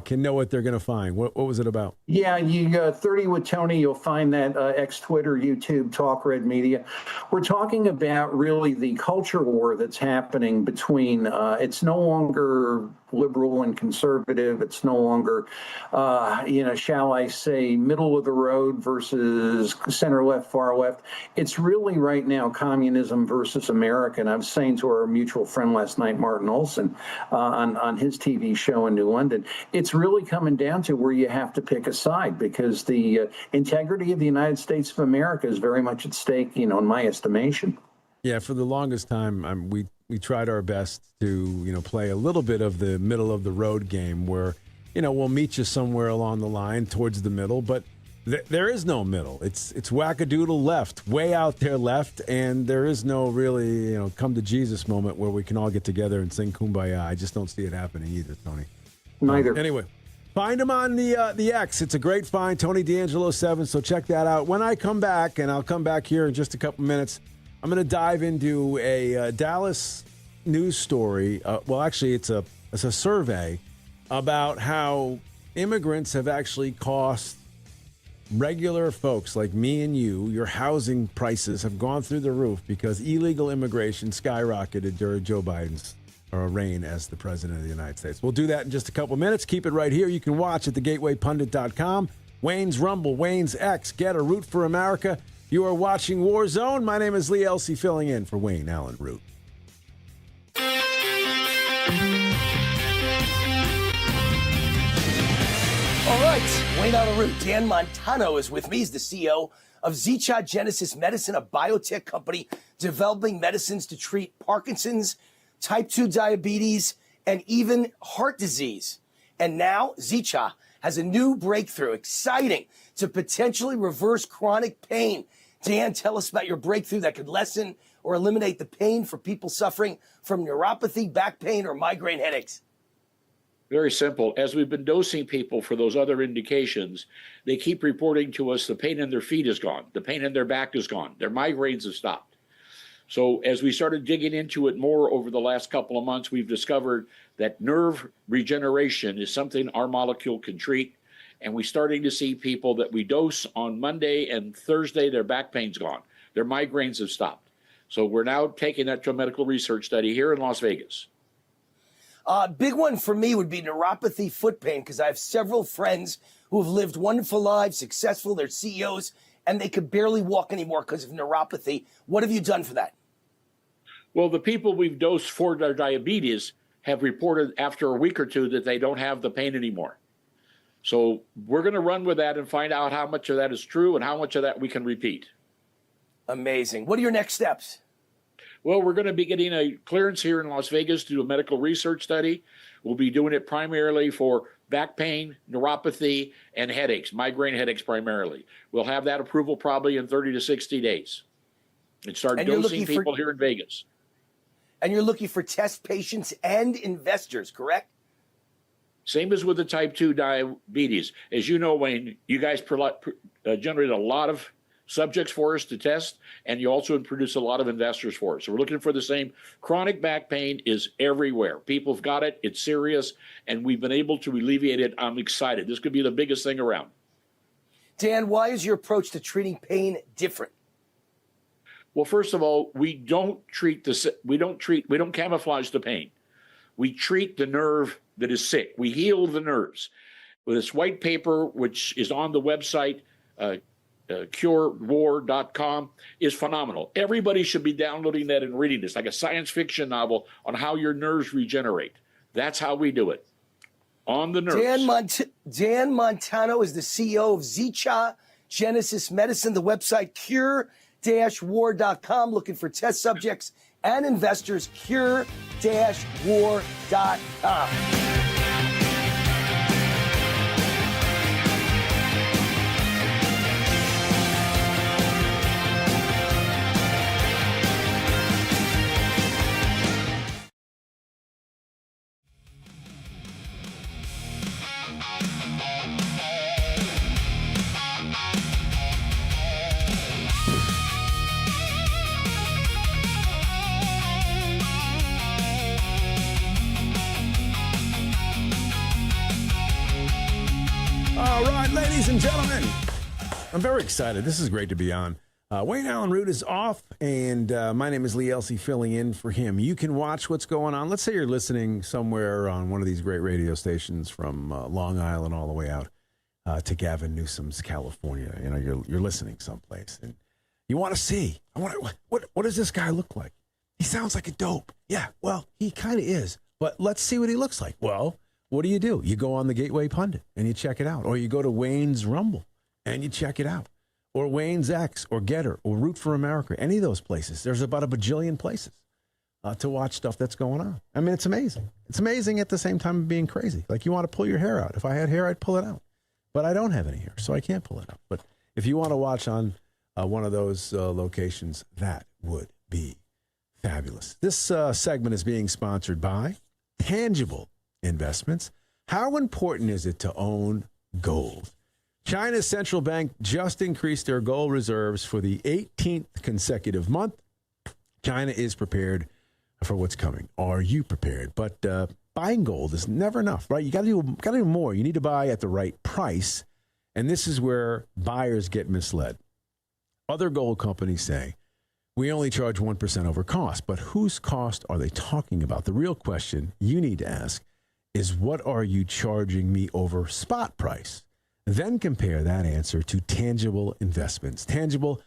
can know what they're going to find? What was it about?
Yeah, you 30 with Tony, you'll find that X, Twitter, YouTube, Talk Red Media. We're talking about really the culture war that's happening between, it's no longer liberal and conservative. It's no longer, shall I say, middle of the road versus center left, far left. It's really right now communism versus America. And I was saying to our mutual friend last night, Martin Olson, on his TV show in New London, it's really coming down to where you have to pick a side, because the integrity of the United States of America is very much at stake, in my estimation.
Yeah, for the longest time, we tried our best to, play a little bit of the middle of the road game where, we'll meet you somewhere along the line towards the middle, but there is no middle. It's wackadoodle left, way out there left, and there is no really, come to Jesus moment where we can all get together and sing Kumbaya. I just don't see it happening either, Tony.
Neither.
Anyway, find him on the X. It's a great find, Tony D'Angelo 7, so check that out. When I come back, and I'll come back here in just a couple minutes, I'm going to dive into a Dallas news story. Well, actually, it's a survey about how immigrants have actually cost regular folks like me and you, your housing prices have gone through the roof because illegal immigration skyrocketed during Joe Biden's reign as the president of the United States. We'll do that in just a couple minutes. Keep it right here. You can watch at thegatewaypundit.com. Wayne's Rumble, Wayne's X, Get a Root for America. You are watching War Zone. My name is Lee Elsie, filling in for Wayne Allen Root.
All right, Wayne Allen Root. Dan Montano is with me. He's the CEO of Zchad Genesis Medicine, a biotech company developing medicines to treat Parkinson's, type 2 diabetes, and even heart disease. And now Zicha has a new breakthrough, exciting, to potentially reverse chronic pain. Dan, tell us about your breakthrough that could lessen or eliminate the pain for people suffering from neuropathy, back pain, or migraine headaches.
Very simple. As we've been dosing people for those other indications, they keep reporting to us the pain in their feet is gone. The pain in their back is gone. Their migraines have stopped. So as we started digging into it more over the last couple of months, we've discovered that nerve regeneration is something our molecule can treat. And we're starting to see people that we dose on Monday and Thursday, their back pain's gone. Their migraines have stopped. So we're now taking that to a medical research study here in Las Vegas.
Big one for me would be neuropathy foot pain, because I have several friends who have lived wonderful lives, successful, they're CEOs, and they could barely walk anymore because of neuropathy. What have you done for that?
Well, the people we've dosed for their diabetes have reported after a week or two that they don't have the pain anymore. So we're going to run with that and find out how much of that is true and how much of that we can repeat.
Amazing. What are your next steps?
Well, we're going to be getting a clearance here in Las Vegas to do a medical research study. We'll be doing it primarily for back pain, neuropathy, and headaches, migraine headaches primarily. We'll have that approval probably in 30 to 60 days and start dosing people here in Vegas.
And you're looking for test patients and investors, correct?
Same as with the type 2 diabetes. As you know, Wayne, you guys generate a lot of subjects for us to test, and you also produce a lot of investors for us. So we're looking for the same. Chronic back pain is everywhere. People have got it. It's serious, and we've been able to alleviate it. I'm excited. This could be the biggest thing around.
Dan, why is your approach to treating pain different?
Well, first of all, we don't camouflage the pain. We treat the nerve that is sick. We heal the nerves. With this white paper, which is on the website, curewar.com, is phenomenal. Everybody should be downloading that and reading this, like a science fiction novel on how your nerves regenerate. That's how we do it. On the nerves.
Dan Montano is the CEO of Zicha Genesis Medicine, the website cure-war.com, looking for test subjects and investors, cure-war.com.
All right, ladies and gentlemen, I'm very excited. This is great to be on. Wayne Allyn Root is off, and my name is Lee Elsey filling in for him. You can watch what's going on. Let's say you're listening somewhere on one of these great radio stations from Long Island all the way out to Gavin Newsom's California. You know, you're listening someplace, and you want to see. What does this guy look like? He sounds like a dope. Yeah, well, he kind of is. But let's see what he looks like. Well, what do? You go on the Gateway Pundit and you check it out. Or you go to Wayne's Rumble and you check it out. Or Wayne's X or Getter or Root for America. Any of those places. There's about a bajillion places to watch stuff that's going on. I mean, it's amazing. It's amazing at the same time of being crazy. Like you want to pull your hair out. If I had hair, I'd pull it out. But I don't have any hair, so I can't pull it out. But if you want to watch on one of those locations, that would be fabulous. This segment is being sponsored by Tangible Investments. How important is it to own gold? China's central bank just increased their gold reserves for the 18th consecutive month. China is prepared for what's coming. Are you prepared? But buying gold is never enough, right? You got to do more. You need to buy at the right price, and this is where buyers get misled. Other gold companies say we only charge 1% over cost, but whose cost are they talking about? The real question you need to ask is, what are you charging me over spot price? Then compare that answer to Tangible Investments. Tangible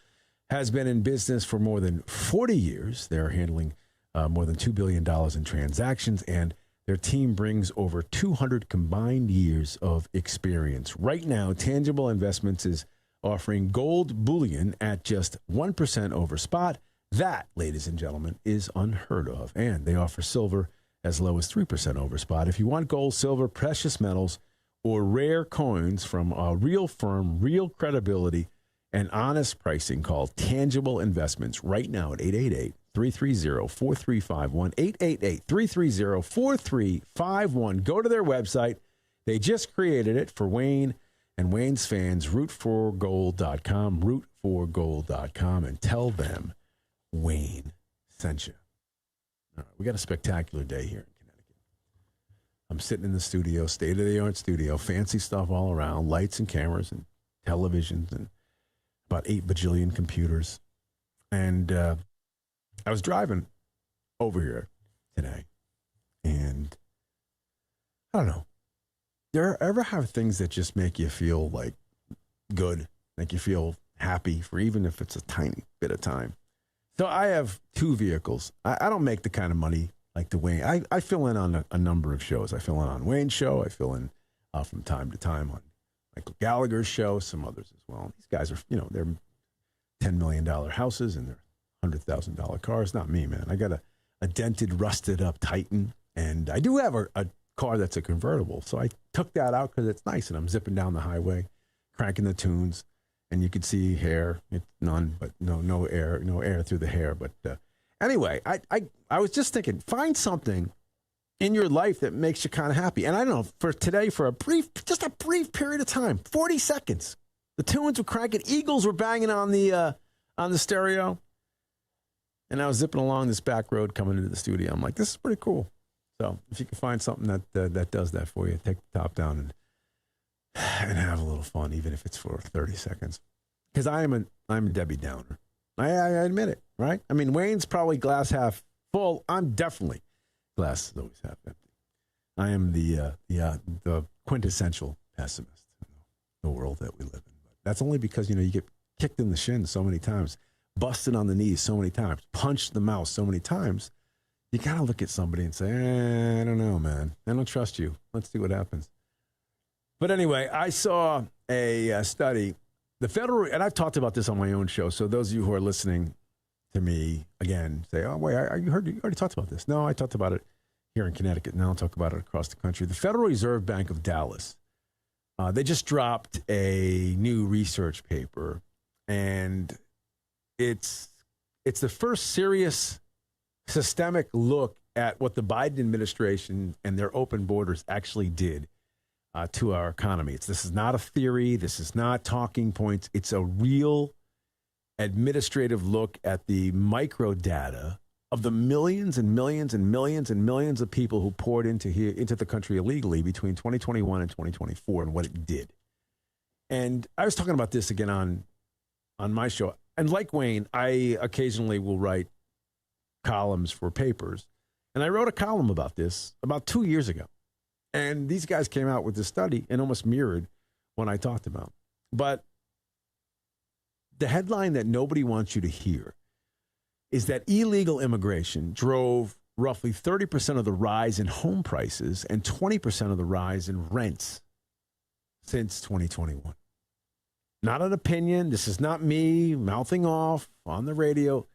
has been in business for more than 40 years. They're handling more than $2 billion in transactions, and their team brings over 200 combined years of experience. Right now, Tangible Investments is offering gold bullion at just 1% over spot. That, ladies and gentlemen, is unheard of. And they offer silver as low as 3% over spot. If you want gold, silver, precious metals, or rare coins from a real firm, real credibility, and honest pricing, call Tangible Investments right now at 888-330-4351, 888-330-4351. Go to their website. They just created it for Wayne and Wayne's fans, rootforgold.com, rootforgold.com, and tell them Wayne sent you. All right, we got a spectacular day here in Connecticut. I'm sitting in the studio, state-of-the-art studio, fancy stuff all around, lights and cameras and televisions and about 8 bajillion computers. And I was driving over here today, and I don't know. Do you ever have things that just make you feel like good, make you feel happy for even if it's a tiny bit of time? So I have 2 vehicles. I don't make the kind of money like the Wayne. I fill in on a number of shows. I fill in on Wayne's show. I fill in from time to time on Michael Gallagher's show, some others as well. These guys are, they're $10 million houses and they're $100,000 cars. Not me, man. I got a dented, rusted up Titan, and I do have a car that's a convertible. So I took that out because it's nice, and I'm zipping down the highway, cranking the tunes, and you could see hair. It's none, but no air through the hair. But anyway, I was just thinking, find something in your life that makes you kind of happy. And I don't know, for today, for just a brief period of time, 40 seconds, the tunes were cranking, Eagles were banging on the stereo, and I was zipping along this back road coming into the studio. I'm like, this is pretty cool. So if you can find something that does that for you, take the top down and have a little fun, even if it's for 30 seconds. Because I'm a Debbie Downer. I admit it, right? I mean, Wayne's probably glass half full. I'm definitely glass is always half empty. I am the quintessential pessimist in the world that we live in. But that's only because, you get kicked in the shin so many times, busted on the knees so many times, punched the mouth so many times. You got to look at somebody and say, I don't know, man. I don't trust you. Let's see what happens. But anyway, I saw a study. The federal, and I've talked about this on my own show, so those of you who are listening to me, again, say, oh, wait, you already talked about this. No, I talked about it here in Connecticut. Now I'll talk about it across the country. The Federal Reserve Bank of Dallas, they just dropped a new research paper, and it's the first serious systemic look at what the Biden administration and their open borders actually did to our economy. This is not a theory. This is not talking points. It's a real administrative look at the micro data of the millions and millions and millions and millions of people who poured into the country illegally between 2021 and 2024 and what it did. And I was talking about this again on my show. And like Wayne, I occasionally will write columns for papers. And I wrote a column about this about 2 years ago. And these guys came out with this study and almost mirrored what I talked about. But the headline that nobody wants you to hear is that illegal immigration drove roughly 30% of the rise in home prices and 20% of the rise in rents since 2021. Not an opinion. This is not me mouthing off on the radio.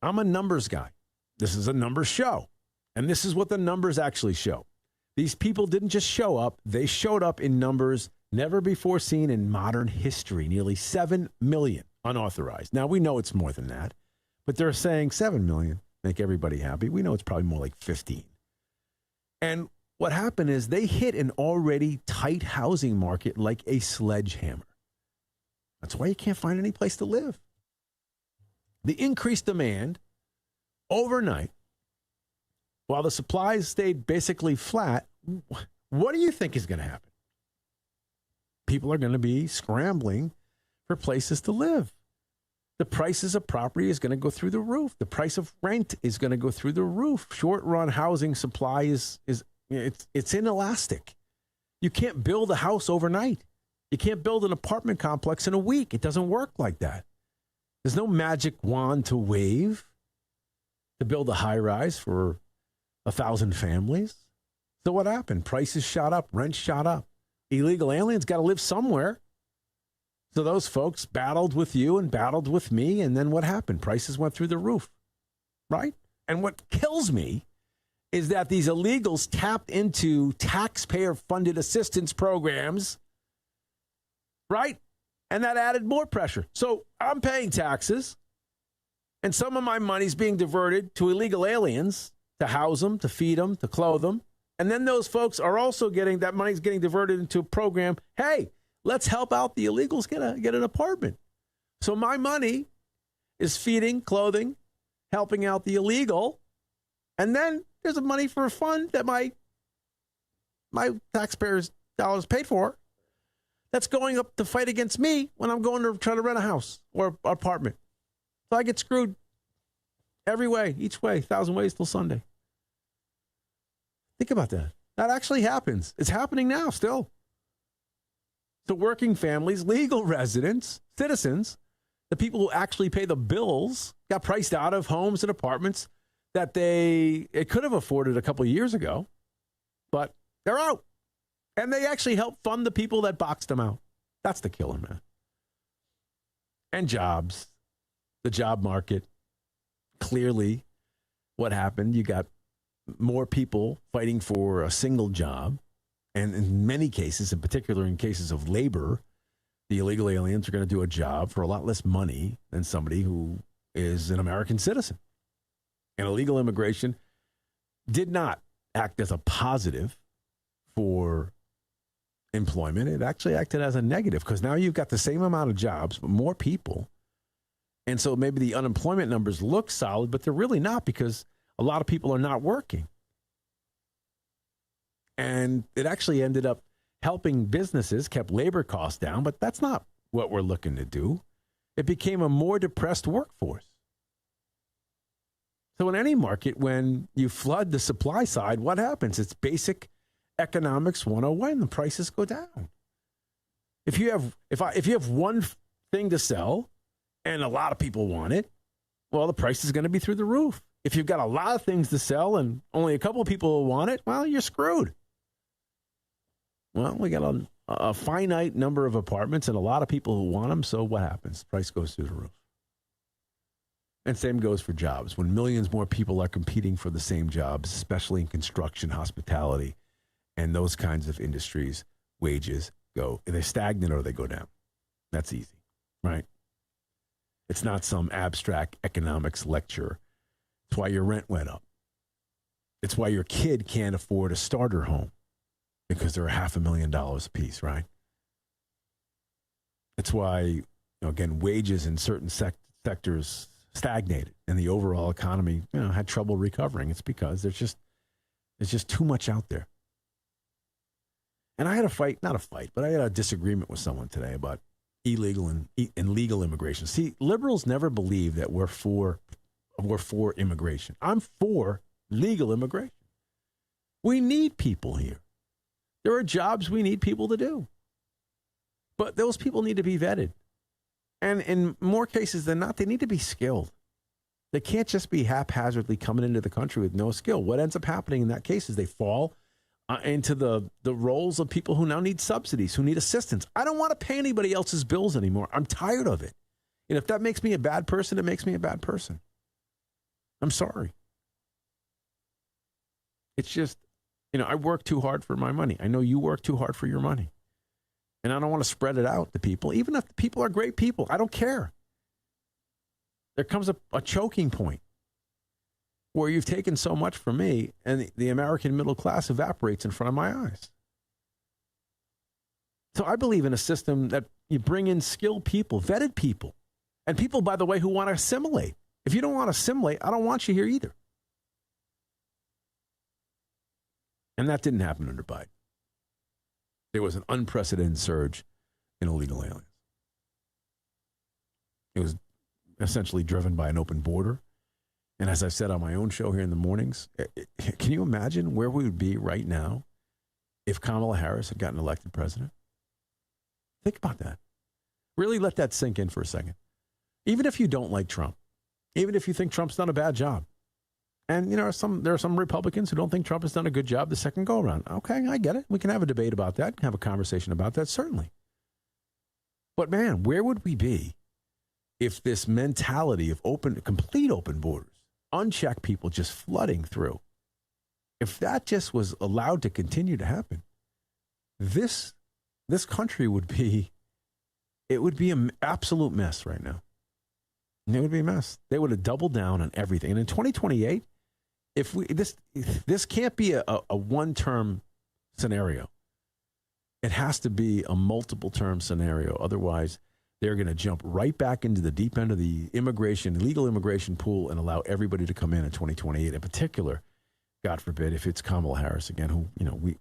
I'm a numbers guy. This is a numbers show. And this is what the numbers actually show. These people didn't just show up. They showed up in numbers never before seen in modern history. Nearly 7 million unauthorized. Now, we know it's more than that, but they're saying 7 million, make everybody happy. We know it's probably more like 15. And what happened is they hit an already tight housing market like a sledgehammer. That's why you can't find any place to live. The increased demand overnight, while the supplies stayed basically flat, what do you think is going to happen? People are going to be scrambling for places to live. The prices of property is going to go through the roof. The price of rent is going to go through the roof. Short-run housing supply is inelastic. You can't build a house overnight. You can't build an apartment complex in a week. It doesn't work like that. There's no magic wand to wave to build a high-rise for 1,000 families. So what happened? Prices shot up. Rent shot up. Illegal aliens got to live somewhere. So those folks battled with you and battled with me. And then what happened? Prices went through the roof. Right? And what kills me is that these illegals tapped into taxpayer-funded assistance programs, right? And that added more pressure. So I'm paying taxes, and some of my money's being diverted to illegal aliens to house them, to feed them, to clothe them. And then those folks are also getting, that money's getting diverted into a program. Hey, let's help out the illegals get an apartment. So my money is feeding, clothing, helping out the illegal. And then there's a money for a fund that my taxpayers' dollars paid for that's going up to fight against me when I'm going to try to rent a house or apartment. So I get screwed every way, each way, 1,000 ways till Sunday. Think about that. That actually happens. It's happening now still. So working families, legal residents, citizens, the people who actually pay the bills got priced out of homes and apartments that it could have afforded a couple of years ago, but they're out. And they actually help fund the people that boxed them out. That's the killer, man. And jobs, the job market. Clearly, what happened, you got more people fighting for a single job. And in many cases, in particular in cases of labor, the illegal aliens are going to do a job for a lot less money than somebody who is an American citizen. And illegal immigration did not act as a positive for employment. It actually acted as a negative because now you've got the same amount of jobs, but more people. And so maybe the unemployment numbers look solid, but they're really not because a lot of people are not working. And it actually ended up helping businesses, kept labor costs down, but that's not what we're looking to do. It became a more depressed workforce. So in any market, when you flood the supply side, what happens? It's basic economics 101. The prices go down. If you have one thing to sell and a lot of people want it, well, the price is going to be through the roof. If you've got a lot of things to sell and only a couple of people want it, well, you're screwed. Well, we got a finite number of apartments and a lot of people who want them. So what happens? Price goes through the roof. And same goes for jobs. When millions more people are competing for the same jobs, especially in construction, hospitality, and those kinds of industries, wages go. They're stagnant or they go down. That's easy, right? It's not some abstract economics lecture. It's why your rent went up. It's why your kid can't afford a starter home because they're $500,000 a piece, right? It's why, again, wages in certain sectors stagnated and the overall economy, had trouble recovering. It's because there's just too much out there. And I had I had a disagreement with someone today about illegal and legal immigration. See, liberals never believe that we're for immigration. I'm for legal immigration. We need people here. There are jobs we need people to do. But those people need to be vetted. And in more cases than not, they need to be skilled. They can't just be haphazardly coming into the country with no skill. What ends up happening in that case is they fall into the roles of people who now need subsidies, who need assistance. I don't want to pay anybody else's bills anymore. I'm tired of it. And if that makes me a bad person, it makes me a bad person. I'm sorry. It's just, I work too hard for my money. I know you work too hard for your money. And I don't want to spread it out to people, even if the people are great people. I don't care. There comes a choking point where you've taken so much from me and the American middle class evaporates in front of my eyes. So I believe in a system that you bring in skilled people, vetted people, and people, by the way, who want to assimilate. If you don't want to assimilate, I don't want you here either. And that didn't happen under Biden. There was an unprecedented surge in illegal aliens. It was essentially driven by an open border. And as I've said on my own show here in the mornings, can you imagine where we would be right now if Kamala Harris had gotten elected president? Think about that. Really let that sink in for a second. Even if you don't like Trump, even if you think Trump's done a bad job, and there are some Republicans who don't think Trump has done a good job the second go around. Okay, I get it. We can have a debate about that, have a conversation about that, certainly. But man, where would we be if this mentality of complete open borders, unchecked people just flooding through, if that just was allowed to continue to happen, this country would be an absolute mess right now. It would be a mess. They would have doubled down on everything. And in 2028, this can't be a one-term scenario. It has to be a multiple-term scenario. Otherwise, they're going to jump right back into the deep end of the legal immigration pool and allow everybody to come in 2028. In particular, God forbid, if it's Kamala Harris again, who,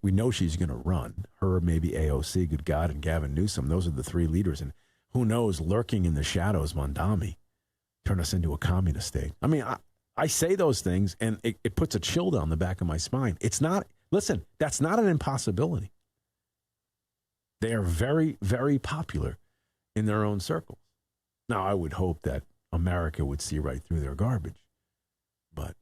we know she's going to run. Her, maybe AOC, good God, and Gavin Newsom. Those are the three leaders. And who knows, lurking in the shadows, Mondami, turn us into a communist state. I mean, I say those things, and it puts a chill down the back of my spine. It's not, listen, that's not an impossibility. They are very, very popular in their own circles. Now, I would hope that America would see right through their garbage, but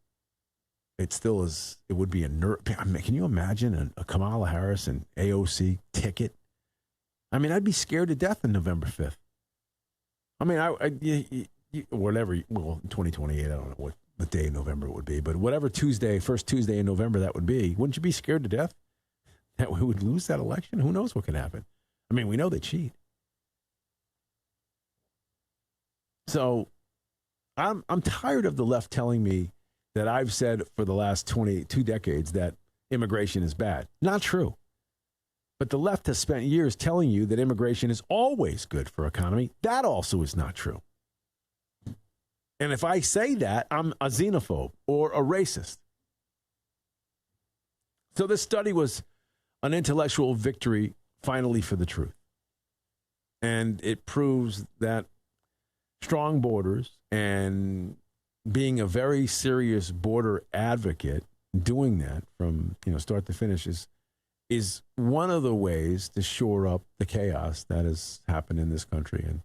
it still is, it would be I mean, can you imagine a Kamala Harris and AOC ticket? I mean, I'd be scared to death on November 5th. I mean, whatever, well, 2028, I don't know what the day in November it would be, but whatever first Tuesday in November that would be, wouldn't you be scared to death that we would lose that election? Who knows what could happen? I mean, we know they cheat. So I'm tired of the left telling me that I've said for the last 2 decades that immigration is bad. Not true. But the left has spent years telling you that immigration is always good for economy. That also is not true. And if I say that, I'm a xenophobe or a racist. So this study was an intellectual victory, finally, for the truth. And it proves that strong borders and being a very serious border advocate, doing that from start to finish is one of the ways to shore up the chaos that has happened in this country. And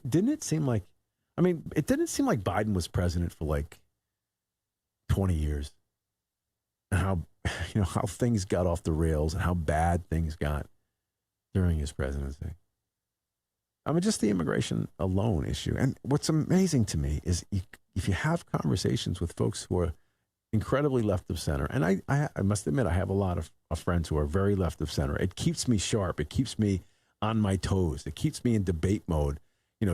didn't it seem like, it didn't seem like Biden was president for like 20 years. And how things got off the rails and how bad things got during his presidency. Just the immigration alone issue. And what's amazing to me is if you have conversations with folks who are incredibly left of center, and I must admit I have a lot of friends who are very left of center. It keeps me sharp. It keeps me on my toes. It keeps me in debate mode,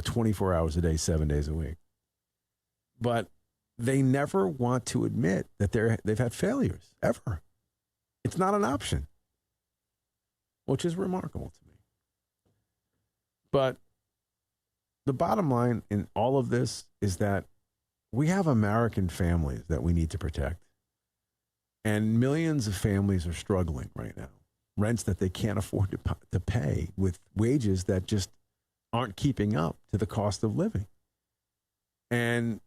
24 hours a day, 7 days a week. But they never want to admit that they've had failures, ever. It's not an option, which is remarkable to me. But the bottom line in all of this is that we have American families that we need to protect. And millions of families are struggling right now. Rents that they can't afford to pay with wages that just aren't keeping up to the cost of living. And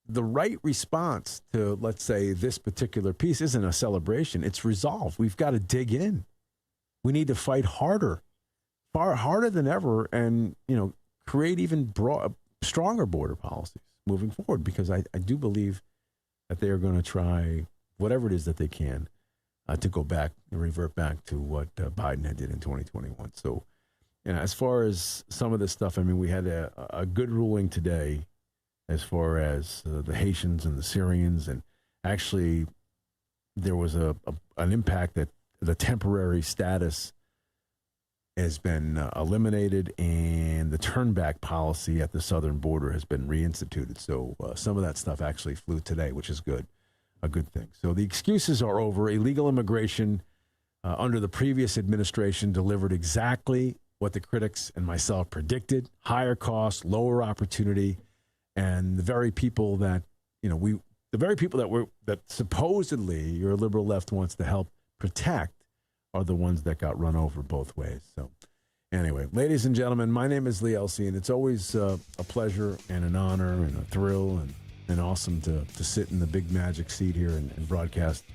the right response to, let's say, this particular piece isn't a celebration. It's resolve. We've got to dig in. We need to fight harder, far harder than ever, and, create even stronger border policies moving forward, because I do believe that they are going to try whatever it is that they can to go back and revert back to what Biden had did in 2021. So, as far as some of this stuff, we had a good ruling today as far as the Haitians and the Syrians, and actually there was an impact that the temporary status has been eliminated, and the turnback policy at the southern border has been reinstituted. So some of that stuff actually flew today, which is good, a good thing. So the excuses are over. Illegal immigration under the previous administration delivered exactly what the critics and myself predicted: higher costs, lower opportunity, and the very people that that supposedly your liberal left wants to help protect are the ones that got run over both ways. So anyway, ladies and gentlemen, my name is Lee Elsey, and it's always a pleasure and an honor and a thrill and awesome to sit in the big magic seat here and broadcast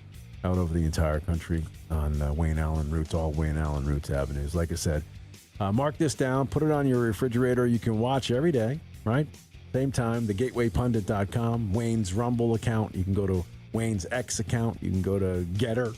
out over the entire country on Wayne Allen Routes, all Wayne Allen Routes avenues. Like I said, mark this down, put it on your refrigerator. You can watch every day, right? Same time, thegatewaypundit.com, Wayne's Rumble account. You can go to Wayne's X account. You can go to Getter.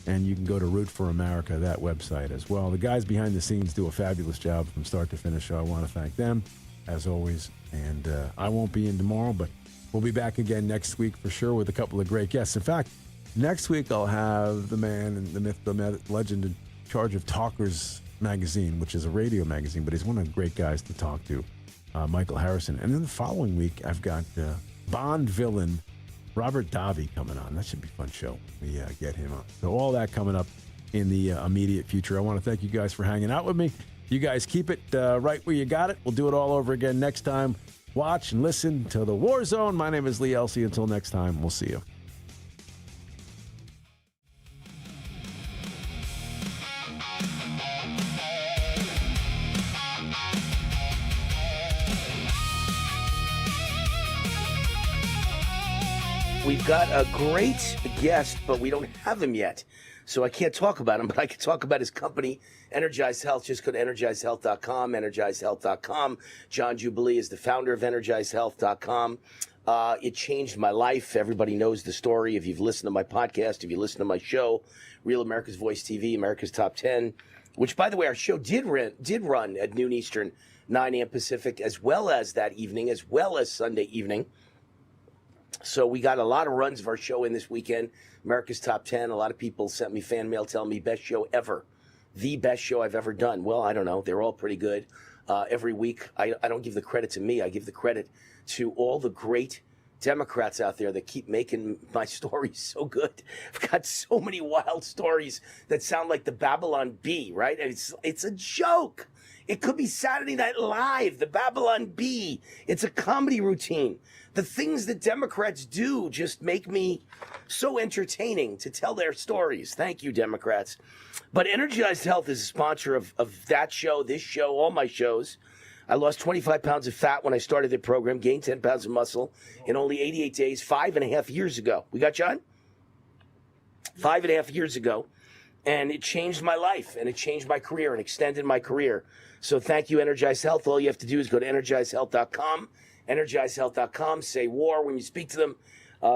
And you can go to Root for America, that website as well. The guys behind the scenes do a fabulous job from start to finish, so I want to thank them, as always. And I won't be in tomorrow, but we'll be back again next week for sure with a couple of great guests. In fact, Next week, I'll have the man and the myth, the legend in charge of Talkers Magazine, which is a radio magazine, but he's one of the great guys to talk to, Michael Harrison. And then the following week, I've got Bond villain Robert Davi coming on. That should be a fun show. We get him on. So all that coming up in the immediate future. I want to thank you guys for hanging out with me. You guys keep it right where you got it. We'll do it all over again next time. Watch and listen to The War Zone. My name is Lee Elsey. Until next time, we'll see you.
We've got a great guest, but we don't have him yet. So I can't talk about him, but I can talk about his company, Energize Health. Just go to EnergizeHealth.com, EnergizeHealth.com. John Jubilee is the founder of EnergizeHealth.com. It changed my life. Everybody knows the story. If you've listened to my podcast, if you listen to my show, Real America's Voice TV, America's Top 10, which, by the way, our show did run at noon Eastern, 9 a.m. Pacific, as well as that evening, as well as Sunday evening. So we got a lot of runs of our show in this weekend. America's Top 10. A lot of people sent me fan mail telling me best show ever. The best show I've ever done. Well, I don't know. They're all pretty good. Every week, I don't give the credit to me. I give the credit to all the great Democrats out there that keep making my stories so good. I've got so many wild stories that sound like the Babylon Bee, right? It's a joke. It could be Saturday Night Live, the Babylon Bee. It's a comedy routine. The things that Democrats do just make me so entertaining to tell their stories. Thank you, Democrats. But Energized Health is a sponsor of that show, this show, all my shows. I lost 25 pounds of fat when I started the program, gained 10 pounds of muscle in only 88 days, 5.5 years ago. We got John? 5.5 years ago. And it changed my life, and it changed my career and extended my career. So thank you, Energized Health. All you have to do is go to EnergizeHealth.com. EnergizeHealth.com. Say WAR when you speak to them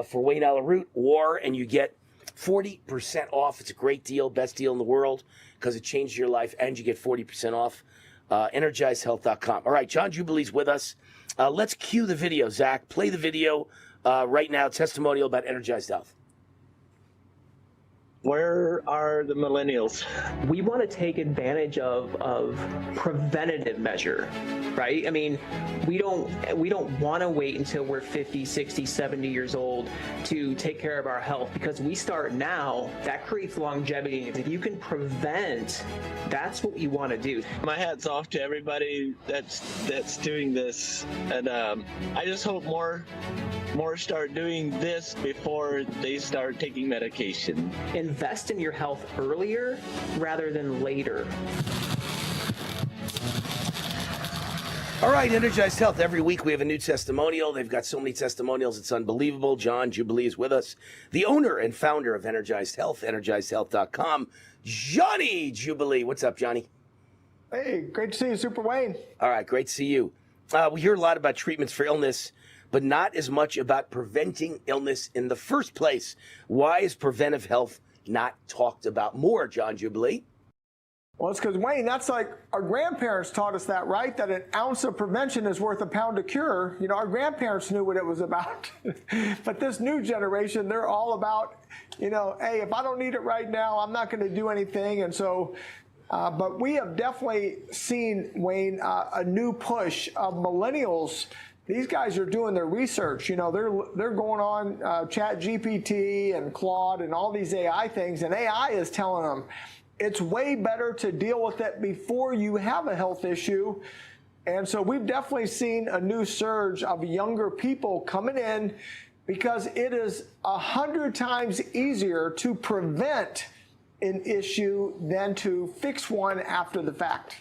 for Wayne Allyn, WAR, and you get 40% off. It's a great deal, best deal in the world, because it changed your life, and you get 40% off. EnergizeHealth.com. All right, John Jubilee's with us. Let's cue the video, Zach. Play the video right now, testimonial about Energized Health.
Where are the millennials?
We want to take advantage of preventative measure, right? I mean, we don't want to wait until we're 50, 60, 70 years old to take care of our health, because we start now. That creates longevity. If you can prevent, that's what you want to do.
My hat's off to everybody that's doing this, and I just hope more start doing this before they start taking medication.
Invest in your health earlier rather than later.
All right, Energized Health. Every week we have a new testimonial. They've got so many testimonials, it's unbelievable. John Jubilee is with us, the owner and founder of Energized Health, EnergizedHealth.com. Johnny Jubilee. What's up, Johnny?
Hey, great to see you, Super Wayne.
All right, great to see you. We hear a lot about treatments for illness, but not as much about preventing illness in the first place. Why is preventive health not talked about more, John Jubilee?
Well, it's because, Wayne, that's like our grandparents taught us that, right? That an ounce of prevention is worth a pound of cure. You know, our grandparents knew what it was about. But this new generation, they're all about, you know, hey, if I don't need it right now, I'm not going to do anything. And so, but we have definitely seen, Wayne, a new push of millennials. These guys are doing their research. You know, they're going on ChatGPT and Claude and all these AI things, and AI is telling them it's way better to deal with it before you have a health issue. And so we've definitely seen a new surge of younger people coming in, because it is 100 times easier to prevent an issue than to fix one after the fact.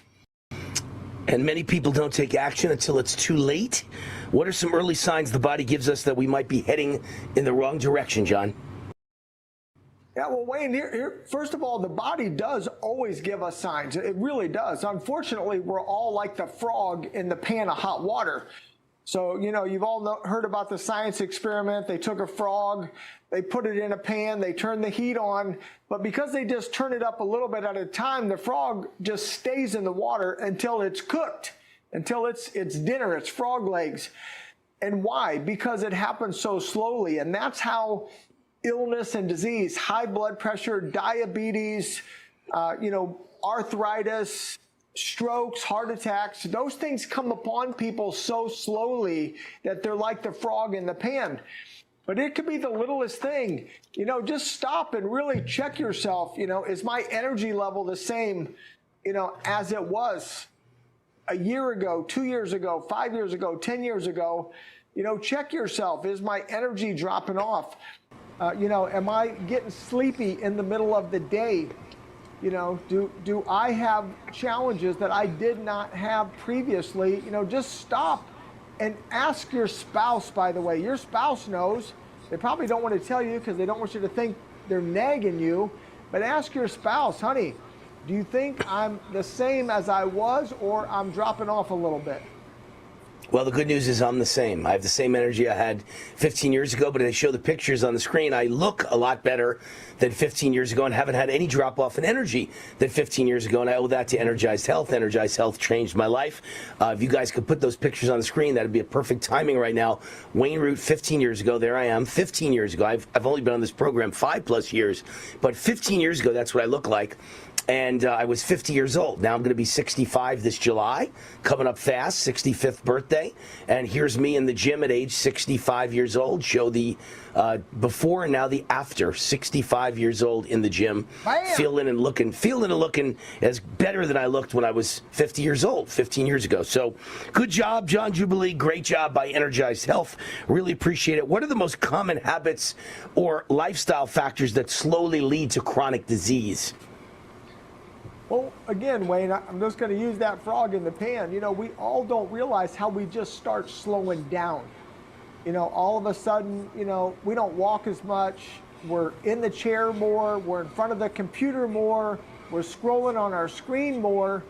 And many people don't take action until it's too late. What are some early signs the body gives us that we might be heading in the wrong direction, John?
Yeah, well, Wayne, here, first of all, the body does always give us signs. It really does. Unfortunately, we're all like the frog in the pan of hot water. So, you know, you've all heard about the science experiment. They took a frog, they put it in a pan, they turned the heat on, but because they just turn it up a little bit at a time, the frog just stays in the water until it's cooked, until it's dinner, it's frog legs. And why? Because it happens so slowly. And that's how illness and disease, high blood pressure, diabetes, arthritis, strokes, heart attacks. Those things come upon people so slowly that they're like the frog in the pan. But it could be the littlest thing. Just stop and really check yourself. Is my energy level the same, as it was a year ago, 2 years ago, 5 years ago, 10 years ago? Check yourself. Is my energy dropping off? Am I getting sleepy in the middle of the day? Do I have challenges that I did not have previously? Just stop and ask your spouse, by the way. Your spouse knows. They probably don't want to tell you because they don't want you to think they're nagging you. But ask your spouse, honey, do you think I'm the same as I was, or I'm dropping off a little bit?
Well, the good news is I'm the same. I have the same energy I had 15 years ago, but as I show the pictures on the screen, I look a lot better than 15 years ago and haven't had any drop off in energy than 15 years ago, and I owe that to Energized Health. Energized Health changed my life. If you guys could put those pictures on the screen, that'd be a perfect timing right now. Wayne Root, 15 years ago, there I am, 15 years ago. I've only been on this program 5+ years, but 15 years ago, that's what I look like. And I was 50 years old. Now I'm going to be 65 this July, coming up fast, 65th birthday. And here's me in the gym at age 65 years old. Show the before and now the after. 65 years old in the gym, feeling and looking as better than I looked when I was 50 years old, 15 years ago. So good job, John Jubilee. Great job by Energized Health. Really appreciate it. What are the most common habits or lifestyle factors that slowly lead to chronic disease?
Well, again, Wayne, I'm just going to use that frog in the pan. We all don't realize how we just start slowing down. All of a sudden, we don't walk as much. We're in the chair more. We're in front of the computer more. We're scrolling on our screen more.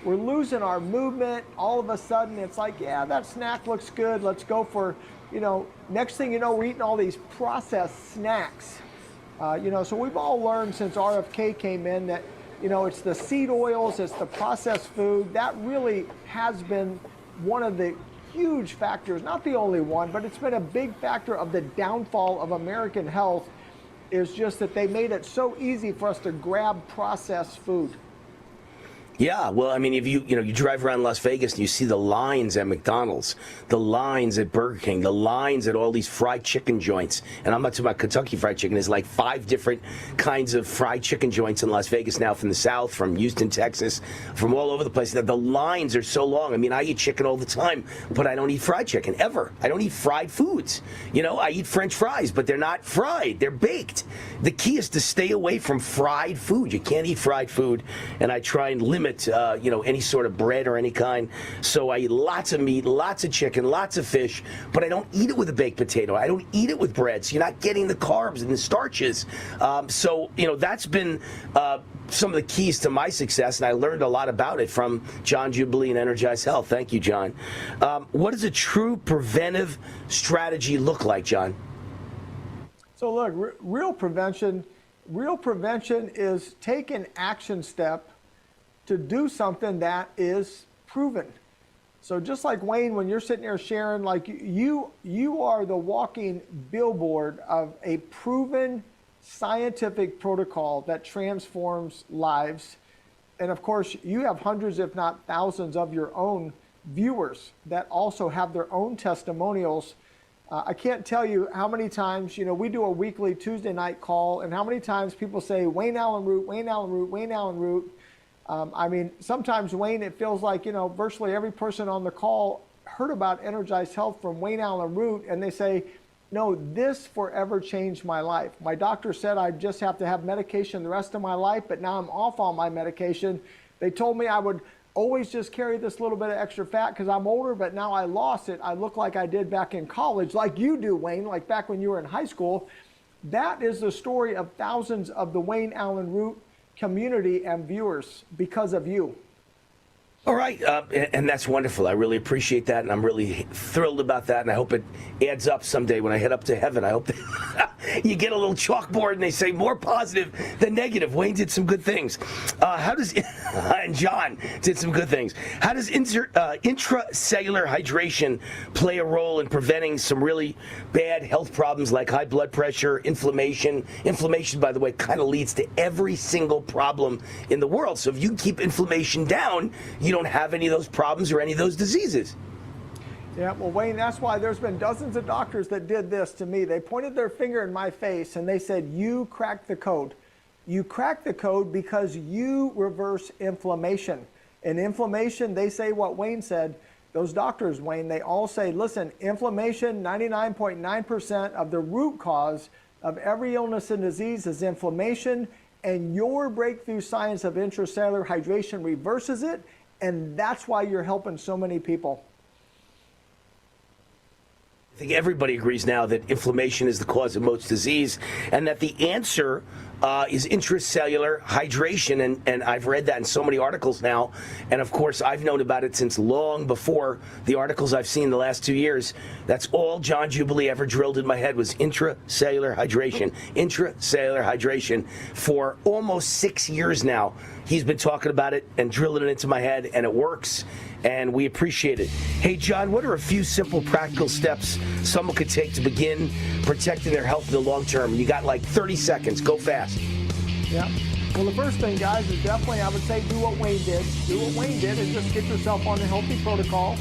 We're losing our movement. All of a sudden, it's like, yeah, that snack looks good. Let's go for, next thing you know, we're eating all these processed snacks. So we've all learned since RFK came in that, it's the seed oils, it's the processed food. That really has been one of the huge factors, not the only one, but it's been a big factor of the downfall of American health, is just that they made it so easy for us to grab processed food.
Yeah, well, I mean, if you drive around Las Vegas and you see the lines at McDonald's, the lines at Burger King, the lines at all these fried chicken joints, and I'm not talking about Kentucky Fried Chicken. There's like 5 different kinds of fried chicken joints in Las Vegas now, from the South, from Houston, Texas, from all over the place. The lines are so long. I mean, I eat chicken all the time, but I don't eat fried chicken ever. I don't eat fried foods. I eat French fries, but they're not fried. They're baked. The key is to stay away from fried food. You can't eat fried food, and I try and limit any sort of bread or any kind. So I eat lots of meat, lots of chicken, lots of fish, but I don't eat it with a baked potato. I don't eat it with bread. So you're not getting the carbs and the starches. That's been some of the keys to my success, and I learned a lot about it from John Jubilee and Energized Health. Thank you, John. What does a true preventive strategy look like, John?
So look, real prevention is take an action step to do something that is proven. So just like Wayne, when you're sitting there sharing, like you are the walking billboard of a proven scientific protocol that transforms lives. And of course, you have hundreds, if not thousands, of your own viewers that also have their own testimonials. I can't tell you how many times, we do a weekly Tuesday night call, and how many times people say, Wayne Allyn Root, Wayne Allyn Root, Wayne Allyn Root. Sometimes, Wayne, it feels like, virtually every person on the call heard about Energized Health from Wayne Allyn Root, and they say, no, this forever changed my life. My doctor said I just have to have medication the rest of my life, but now I'm off all my medication. They told me I would always just carry this little bit of extra fat because I'm older, but now I lost it. I look like I did back in college, like you do, Wayne, like back when you were in high school. That is the story of thousands of the Wayne Allyn Root community and viewers because of you.
All right, and that's wonderful. I really appreciate that, and I'm really thrilled about that, and I hope it adds up someday when I head up to heaven. I hope that you get a little chalkboard and they say more positive than negative. Wayne did some good things. And John did some good things. How does intracellular hydration play a role in preventing some really bad health problems like high blood pressure, inflammation? Inflammation, by the way, kind of leads to every single problem in the world. So if you keep inflammation down, you don't have any of those problems or any of those diseases.
Yeah, well, Wayne, that's why there's been dozens of doctors that did this to me. They pointed their finger in my face and they said, you cracked the code. You cracked the code because you reverse inflammation. And inflammation, they say what Wayne said. Those doctors, Wayne, they all say, listen, inflammation, 99.9% of the root cause of every illness and disease is inflammation, and your breakthrough science of intracellular hydration reverses it, and that's why you're helping so many people.
I think everybody agrees now that inflammation is the cause of most disease, and that the answer is intracellular hydration, and I've read that in so many articles now, and of course I've known about it since long before the articles I've seen the last 2 years. That's all John Jubilee ever drilled in my head was intracellular hydration. Intracellular hydration. For almost 6 years now, he's been talking about it and drilling it into my head, and it works, and we appreciate it. Hey, John, what are a few simple practical steps someone could take to begin protecting their health in the long term? You got like 30 seconds. Go fast.
Yeah. Well, the first thing, guys, is definitely, I would say, do what Wayne did. Do what Wayne did and just get yourself on a healthy protocol.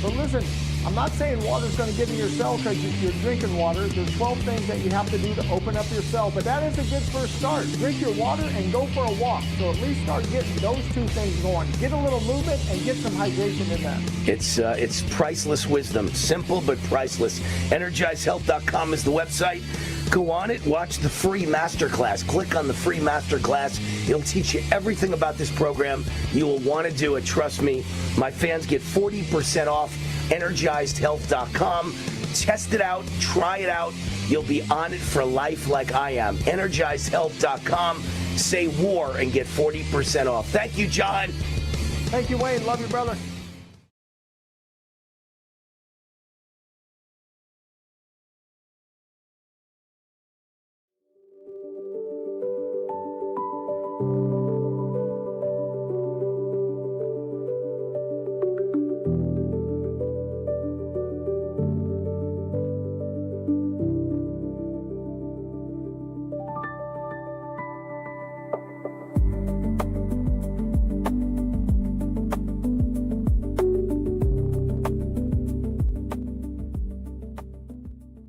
But listen, I'm not saying water's going to get in your cell because you're drinking water. There's 12 things that you have to do to open up your cell, but that is a good first start. Drink your water and go for a walk. So at least start getting those two things going. Get a little movement and get some hydration in there.
It's priceless wisdom. Simple but priceless. EnergizedHealth.com is the website. Go on it, watch the free masterclass. Click on the free masterclass. It'll teach you everything about this program. You will want to do it. Trust me. My fans get 40% off. EnergizedHealth.com. Test it out. Try it out. You'll be on it for life like I am. EnergizedHealth.com. Say war and get 40% off. Thank you, John.
Thank you, Wayne. Love you, brother.